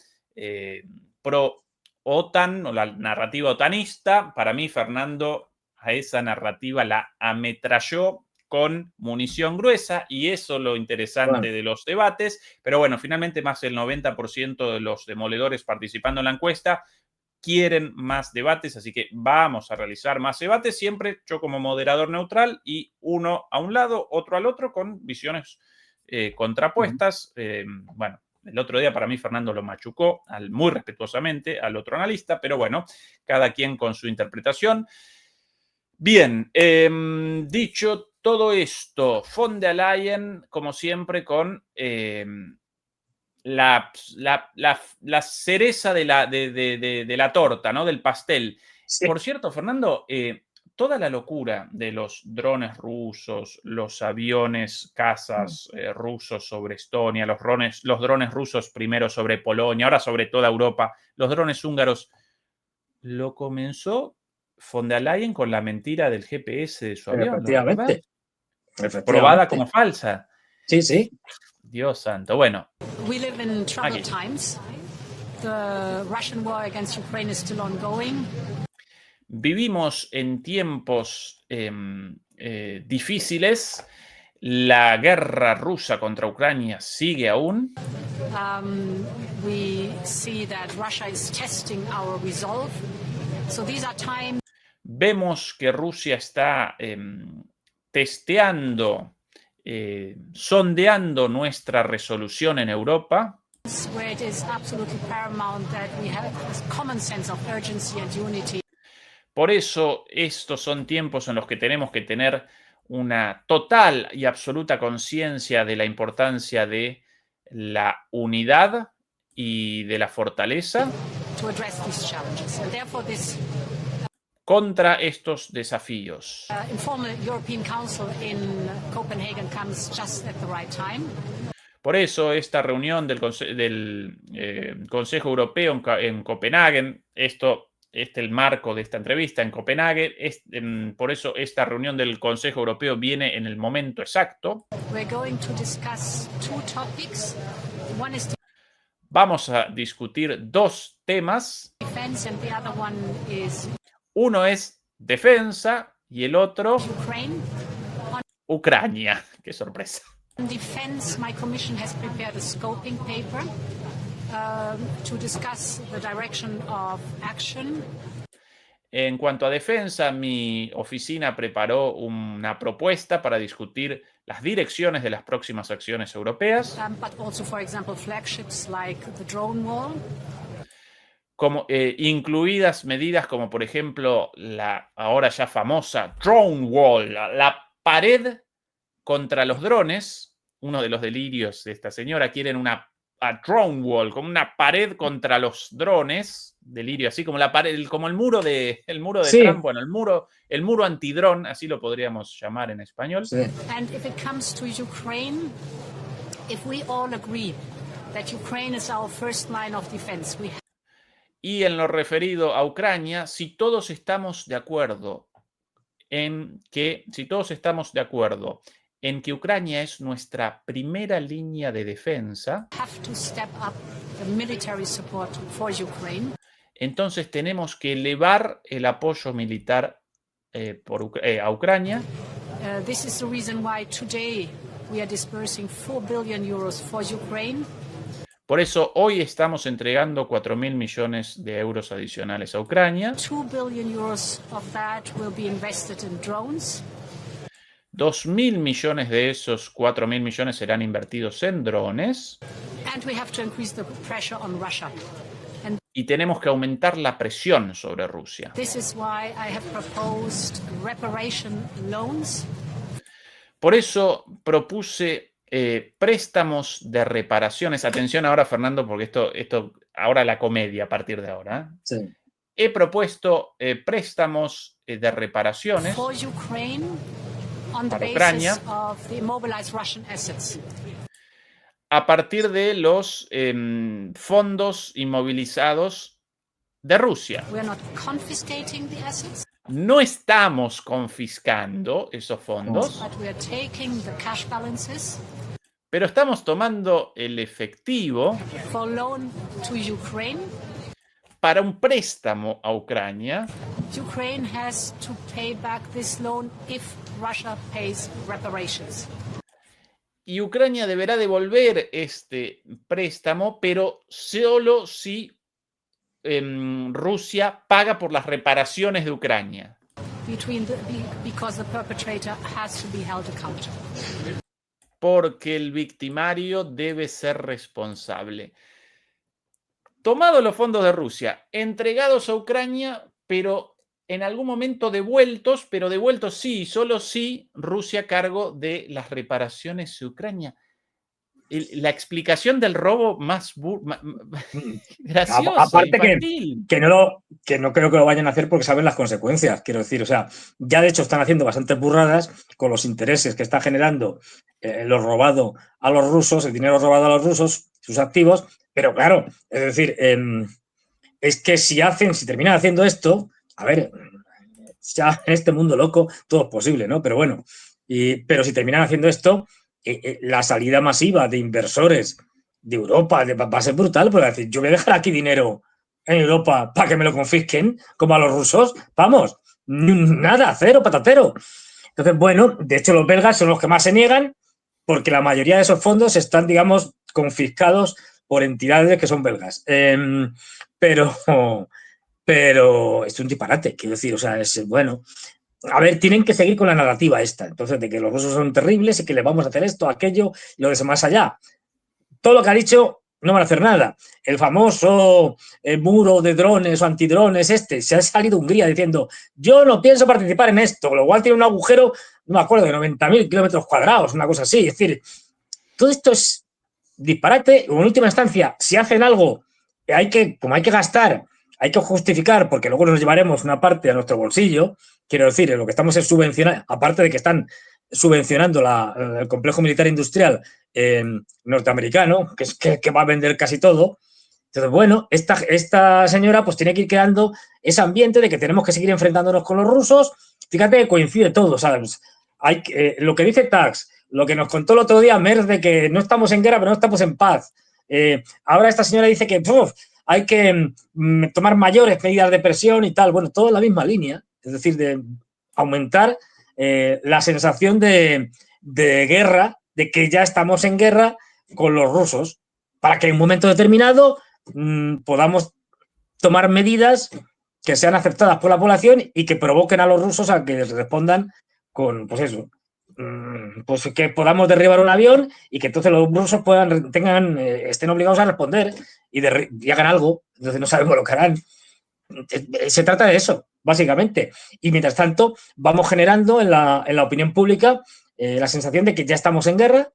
pro OTAN o la narrativa otanista. Para mí, Fernando a esa narrativa la ametralló con munición gruesa, y eso es lo interesante de los debates. Pero bueno, finalmente más del 90% de los demoledores participando en la encuesta quieren más debates, así que vamos a realizar más debates, siempre yo como moderador neutral y uno a un lado, otro al otro, con visiones contrapuestas. Bueno, el otro día para mí Fernando lo machucó muy respetuosamente al otro analista, pero bueno, cada quien con su interpretación. Bien, dicho todo esto, von der Leyen, como siempre, con la cereza de la torta, ¿no? Del pastel. Sí. Por cierto, Fernando, toda la locura de los drones rusos, los aviones cazas rusos sobre Estonia, los drones rusos primero sobre Polonia, ahora sobre toda Europa, los drones húngaros, lo comenzó von der Leyen con la mentira del GPS de su avión, ¿lo recordás? Probada como falsa. Sí, sí. Dios santo. Bueno. We live in troubled times. The Russian war against Ukraine is still ongoing. Vivimos en tiempos difíciles. La guerra rusa contra Ucrania sigue aún. We see that Russia is testing our resolve. So these are times. Vemos que Rusia está testeando, sondeando nuestra resolución en Europa. Where it is absolutely paramount that we have a common sense of urgency and unity. Por eso estos son tiempos en los que tenemos que tener una total y absoluta conciencia de la importancia de la unidad y de la fortaleza To address these challenges. And therefore this contra estos desafíos. informal European Council in Copenhagen comes just at the right time. Por eso esta reunión del Consejo Europeo en Copenhague, es el marco de esta entrevista en Copenhague, por eso esta reunión del Consejo Europeo viene en el momento exacto. We're going to discuss two topics. One is Vamos a discutir dos temas. defense and the other one is Uno es defensa y el otro Ukraine. Ucrania. Qué sorpresa. On defense, my commission has prepared a scoping paper to discuss the direction of action. En cuanto a defensa, mi oficina preparó una propuesta para discutir las direcciones de las próximas acciones europeas. But also, for example, flagships like the drone wall. Incluidas medidas como, por ejemplo, la ahora ya famosa drone wall, la pared contra los drones. Uno de los delirios de esta señora, quieren una drone wall, como una pared contra los drones. Delirio, así como la pared, como el muro de Sí. Trump, bueno, el muro antidrón, así lo podríamos llamar en español. Sí. And if it comes to Ukraine, if we all agree that Ukraine is our first line of defense, we have. Y en lo referido a Ucrania, si todos estamos de acuerdo en que Ucrania es nuestra primera línea de defensa, Have to step up the military support for Ukraine. entonces tenemos que elevar el apoyo militar a Ucrania. This is the reason why today we are dispersing 4 billion euros for Ukraine. Por eso hoy estamos entregando 4.000 millones de euros adicionales a Ucrania. 2 billion euros of that will be invested in drones. 2.000 millones de esos 4.000 millones serán invertidos en drones. And we have to increase the pressure on Russia. And Y tenemos que aumentar la presión sobre Rusia. this is why I have proposed reparation loans. Por eso propuse préstamos de reparaciones. Atención ahora, Fernando, porque esto ahora la comedia a partir de ahora. Sí. He propuesto préstamos de reparaciones For Ukraine on the Para basis Ucrania. of the immobilized Russian assets. a partir de los fondos inmovilizados de Rusia. We are not confiscating the assets, No estamos confiscando esos fondos, but we are taking the cash balances pero estamos tomando el efectivo for loan to Ukraine para un préstamo a Ucrania. Ukraine has to pay back this loan if Russia pays reparations. Y Ucrania deberá devolver este préstamo, pero solo si Rusia paga por las reparaciones de Ucrania. Because the perpetrator has to be held accountable. Porque el victimario debe ser responsable. Tomados los fondos de Rusia, entregados a Ucrania, pero en algún momento devueltos, pero devueltos sí, solo si Rusia a cargo de las reparaciones de Ucrania. La explicación del robo más graciosa, aparte infantil. que no creo que lo vayan a hacer porque saben las consecuencias, quiero decir, o sea, ya de hecho están haciendo bastantes burradas con los intereses que está generando lo robado a los rusos, el dinero robado a los rusos, sus activos, pero claro, es decir, es que si terminan haciendo esto, a ver, ya en este mundo loco todo es posible, ¿no? Pero bueno, pero si terminan haciendo esto, la salida masiva de inversores de Europa va a ser brutal, porque decir, yo voy a dejar aquí dinero en Europa para que me lo confisquen, como a los rusos, vamos, nada, cero, patatero. Entonces, bueno, de hecho los belgas son los que más se niegan, porque la mayoría de esos fondos están, digamos, confiscados por entidades que son belgas. Pero es un disparate, quiero decir, o sea, es bueno. A ver, tienen que seguir con la narrativa esta, entonces, de que los rusos son terribles y que les vamos a hacer esto, aquello, lo de más allá. Todo lo que ha dicho, no van a hacer nada. El famoso muro de drones o antidrones se ha salido Hungría diciendo, yo no pienso participar en esto, lo cual tiene un agujero, no me acuerdo, de 90.000 kilómetros cuadrados, una cosa así. Es decir, todo esto es disparate. En última instancia, si hacen algo, como hay que gastar, hay que justificar, porque luego nos llevaremos una parte a nuestro bolsillo. Quiero decir, lo que estamos es subvencionar, aparte de que están subvencionando el complejo militar industrial norteamericano, que va a vender casi todo. Entonces, bueno, esta señora pues tiene que ir creando ese ambiente de que tenemos que seguir enfrentándonos con los rusos. Fíjate, coincide todo, ¿sabes? Lo que dice Tax, lo que nos contó el otro día Merz de que no estamos en guerra, pero no estamos en paz. Ahora esta señora dice que hay que tomar mayores medidas de presión y tal. Bueno, todo en la misma línea. Es decir, de aumentar la sensación de guerra, de que ya estamos en guerra con los rusos, para que en un momento determinado podamos tomar medidas que sean aceptadas por la población y que provoquen a los rusos a que respondan con, pues eso, pues que podamos derribar un avión y que entonces los rusos estén obligados a responder y hagan algo. Entonces no sabemos lo que harán. Se trata de eso, básicamente. Y mientras tanto, vamos generando en la opinión pública la sensación de que ya estamos en guerra,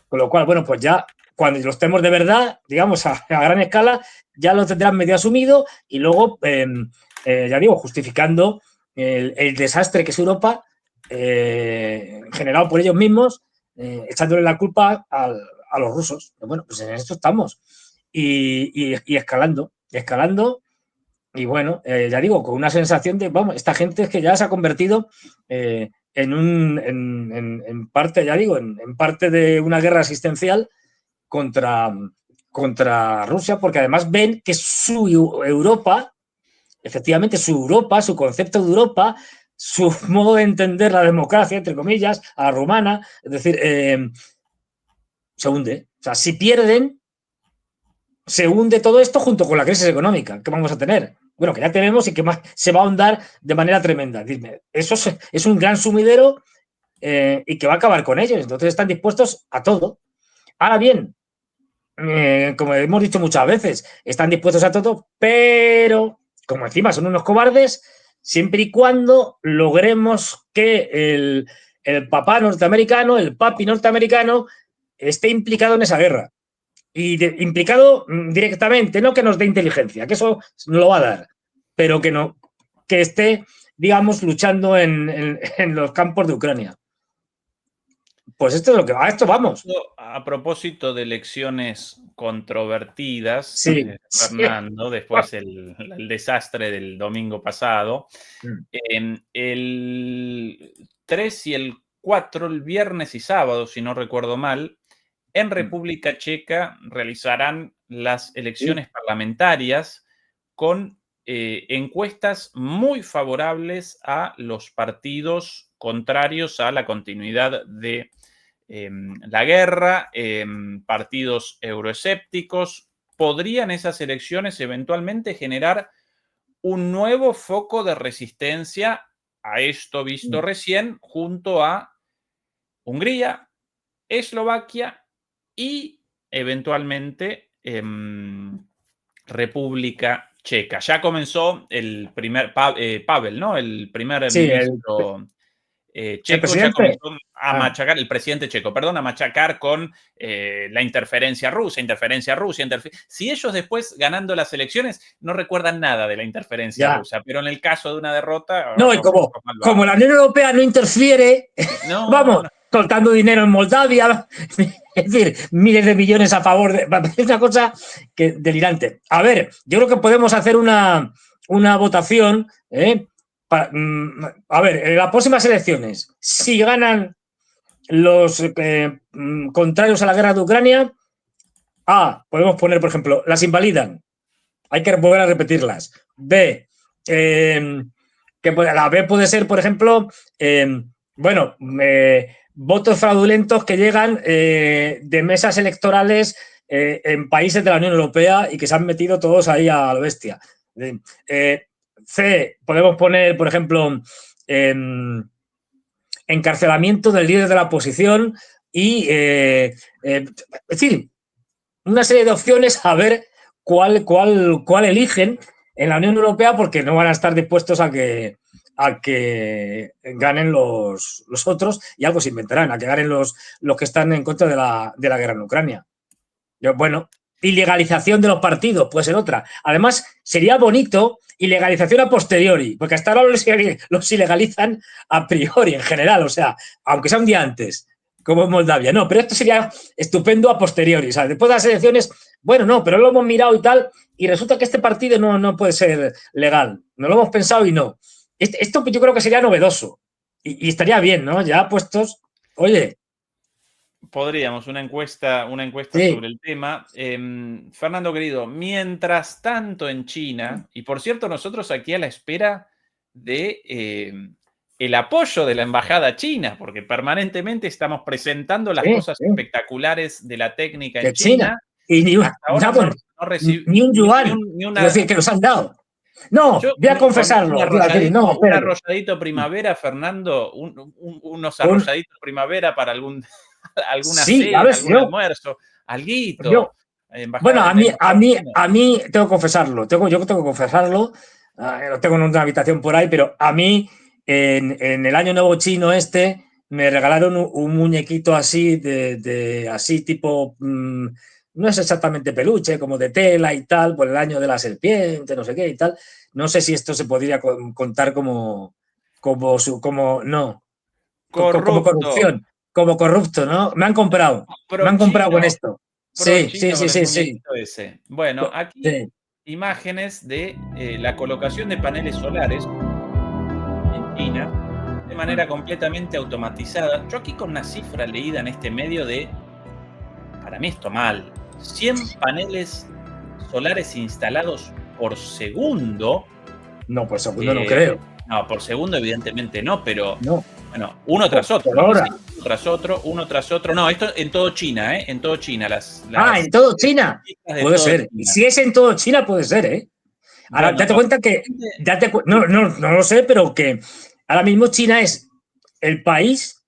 con lo cual, bueno, pues ya cuando lo estemos de verdad, digamos, a gran escala, ya lo tendrán medio asumido y luego, ya digo, justificando el desastre que es Europa, generado por ellos mismos, echándole la culpa a los rusos. Bueno, pues en esto estamos. Y escalando. Y bueno, ya digo, con una sensación de, vamos, esta gente es que ya se ha convertido en parte, ya digo, en parte de una guerra existencial contra Rusia, porque además ven que su Europa, efectivamente su Europa, su concepto de Europa, su modo de entender la democracia, entre comillas, a la rumana, es decir, se hunde. O sea, si pierden, se hunde todo esto junto con la crisis económica que vamos a tener. Bueno, que ya tenemos y que más se va a ahondar de manera tremenda. Eso es un gran sumidero y que va a acabar con ellos. Entonces están dispuestos a todo. Ahora bien, como hemos dicho muchas veces, están dispuestos a todo, pero como encima son unos cobardes, siempre y cuando logremos que el papá norteamericano, el papi norteamericano, esté implicado en esa guerra. Y implicado directamente, no que nos dé inteligencia, que eso no lo va a dar, pero que esté, digamos, luchando en los campos de Ucrania. Pues esto es lo que va, a esto vamos. A propósito de elecciones controvertidas, sí, Fernando, después el desastre del domingo pasado, el 3 y el 4, el viernes y sábado, si no recuerdo mal, en República Checa realizarán las elecciones parlamentarias con encuestas muy favorables a los partidos contrarios a la continuidad de la guerra, partidos euroescépticos. ¿Podrían esas elecciones eventualmente generar un nuevo foco de resistencia a esto visto recién junto a Hungría, Eslovaquia y eventualmente República Checa? Ya comenzó el primer Pavel, ¿no? El primer ministro checo ya comenzó a machacar, el presidente checo, perdón, a machacar con la interferencia rusa. Si ellos después, ganando las elecciones, no recuerdan nada de la interferencia rusa, pero en el caso de una derrota... No, y como la Unión Europea no interfiere, vamos, soltando dinero en Moldavia, es decir, miles de millones a favor de... Es una cosa delirante. A ver, yo creo que podemos hacer una votación, a ver, en las próximas elecciones, si ganan los contrarios a la guerra de Ucrania, podemos poner, por ejemplo, las invalidan. Hay que volver a repetirlas. B, la B puede ser, por ejemplo, votos fraudulentos que llegan de mesas electorales en países de la Unión Europea y que se han metido todos ahí a la bestia. C, podemos poner, por ejemplo, encarcelamiento del líder de la oposición y, es decir, una serie de opciones a ver cuál eligen en la Unión Europea, porque no van a estar dispuestos a que ganen los otros, y algo se inventarán, a que ganen los que están en contra de la guerra en Ucrania. Bueno, ilegalización de los partidos puede ser otra. Además, sería bonito ilegalización a posteriori, porque hasta ahora los ilegalizan a priori, en general, o sea, aunque sea un día antes, como en Moldavia. No, pero esto sería estupendo a posteriori. O sea, después de las elecciones, bueno, no, pero lo hemos mirado y tal, y resulta que este partido no puede ser legal. No lo hemos pensado y no. Esto yo creo que sería novedoso. Y estaría bien, ¿no? Ya puestos, oye... Podríamos, una encuesta sobre el tema. Fernando, querido, mientras tanto en China, y por cierto, nosotros aquí a la espera de el apoyo de la embajada china, porque permanentemente estamos presentando las cosas espectaculares de la técnica en China. Y ni un yuan, es decir, que nos han dado. No, voy a confesarlo. Un arrolladito primavera, Fernando, unos arrolladitos primavera para alguna cena, algún almuerzo, alguito. Bueno, a mí tengo que confesarlo, yo tengo que confesarlo, lo tengo en una habitación por ahí, pero a mí en el Año Nuevo Chino me regalaron un muñequito así, así tipo, no es exactamente peluche, como de tela y tal, por el año de la serpiente, no sé qué y tal. No sé si esto se podría contar como corrupción. Como corrupto, ¿no? Me han comprado con esto. Sí. Bueno, aquí imágenes de la colocación de paneles solares en China de manera completamente automatizada. Yo aquí con una cifra leída en este medio para mí esto mal, 100 paneles solares instalados por segundo. No, por segundo no creo. No, por segundo evidentemente no, pero... No. Bueno, uno tras otro. Uno tras otro. No, esto en todo China, ¿eh? En todo China. ¿En todo China? Puede ser. China. Si es en todo China, puede ser, ¿eh? Ahora, bueno, date cuenta que... No lo sé, pero que ahora mismo China es el país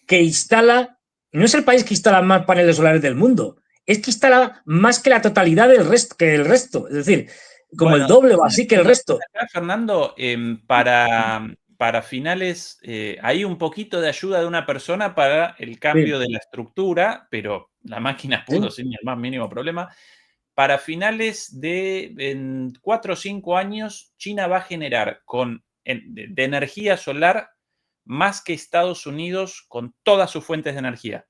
que instala... No es el país que instala más paneles solares del mundo. Es que instala más que la totalidad del resto. Es decir, como el doble o así que el resto. Acá, Fernando, para finales, hay un poquito de ayuda de una persona para el cambio de la estructura, pero la máquina pudo sin el más mínimo problema. Para finales de 4 o 5 años, China va a generar de energía solar más que Estados Unidos con todas sus fuentes de energía.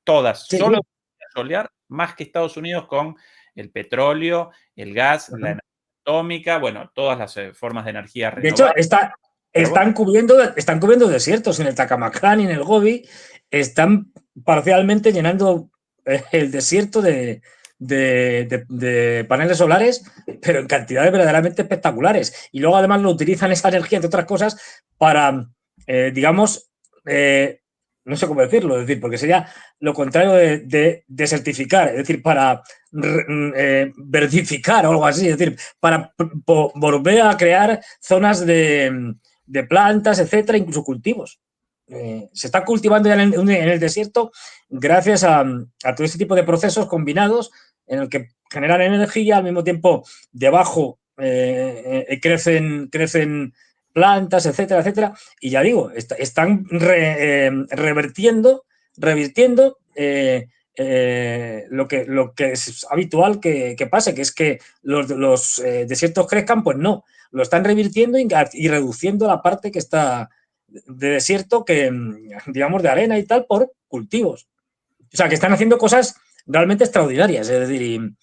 Todas. Solo energía solar más que Estados Unidos con el petróleo, el gas, la energía atómica, bueno, todas las formas de energía renovable. De hecho, están cubriendo desiertos en el Tacamakán y en el Gobi, están parcialmente llenando el desierto de de paneles solares, pero en cantidades verdaderamente espectaculares. Y luego además lo utilizan esa energía, entre otras cosas, para, digamos, no sé cómo decirlo, es decir, porque sería lo contrario de desertificar, es decir, para verdificar o algo así, es decir, para volver a crear zonas de plantas, etcétera, incluso cultivos. Se está cultivando ya en el desierto gracias a todo este tipo de procesos combinados en el que generan energía, al mismo tiempo debajo crecen plantas, etcétera, etcétera, y ya digo, están revirtiendo lo que es habitual que pase, que es que los desiertos crezcan, pues no, lo están revirtiendo y reduciendo la parte que está de desierto, que digamos de arena y tal, por cultivos. O sea, que están haciendo cosas realmente extraordinarias, es decir,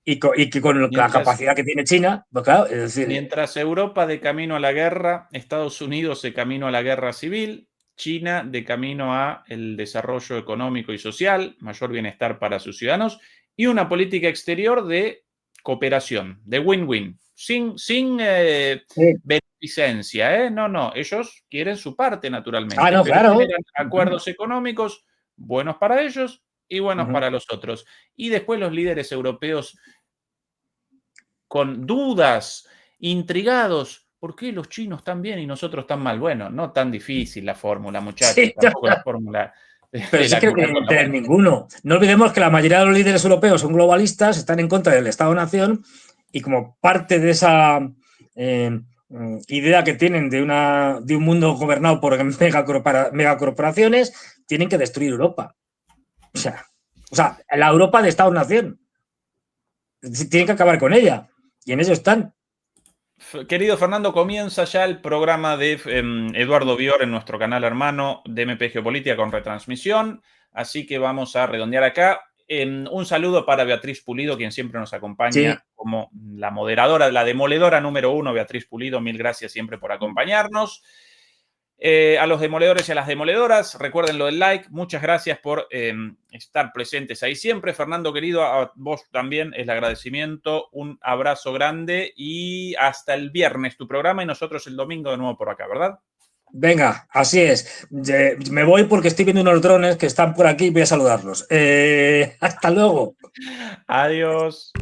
y que con la capacidad que tiene China, pues claro, es decir... Mientras Europa de camino a la guerra, Estados Unidos de camino a la guerra civil, China de camino a el desarrollo económico y social, mayor bienestar para sus ciudadanos, y una política exterior de cooperación, de win-win, sin beneficencia, ¿eh? No, ellos quieren su parte, naturalmente, no, pero claro. generan acuerdos económicos buenos para ellos y buenos para los otros. Y después los líderes europeos con dudas, intrigados, ¿por qué los chinos están bien y nosotros tan mal? Bueno, no tan difícil la fórmula, muchachos, Sí, tampoco la fórmula pero de sí la que Coca-Cola. ninguno. No olvidemos que la mayoría de los líderes europeos son globalistas, están en contra del Estado-nación, y como parte de esa idea que tienen de un mundo gobernado por megacorporaciones, tienen que destruir Europa. O sea, la Europa de Estado-nación. Tienen que acabar con ella. Y en ello están. Querido Fernando, comienza ya el programa de Eduardo Bior en nuestro canal hermano de MP Geopolítica con retransmisión. Así que vamos a redondear acá. Un saludo para Beatriz Pulido, quien siempre nos acompaña como la moderadora, la demoledora número 1, Beatriz Pulido. Mil gracias siempre por acompañarnos. A los demoledores y a las demoledoras, recuerden lo del like. Muchas gracias por estar presentes ahí siempre. Fernando, querido, a vos también el agradecimiento. Un abrazo grande y hasta el viernes tu programa y nosotros el domingo de nuevo por acá, ¿verdad? Venga, así es. Me voy porque estoy viendo unos drones que están por aquí y voy a saludarlos. Hasta luego. Adiós.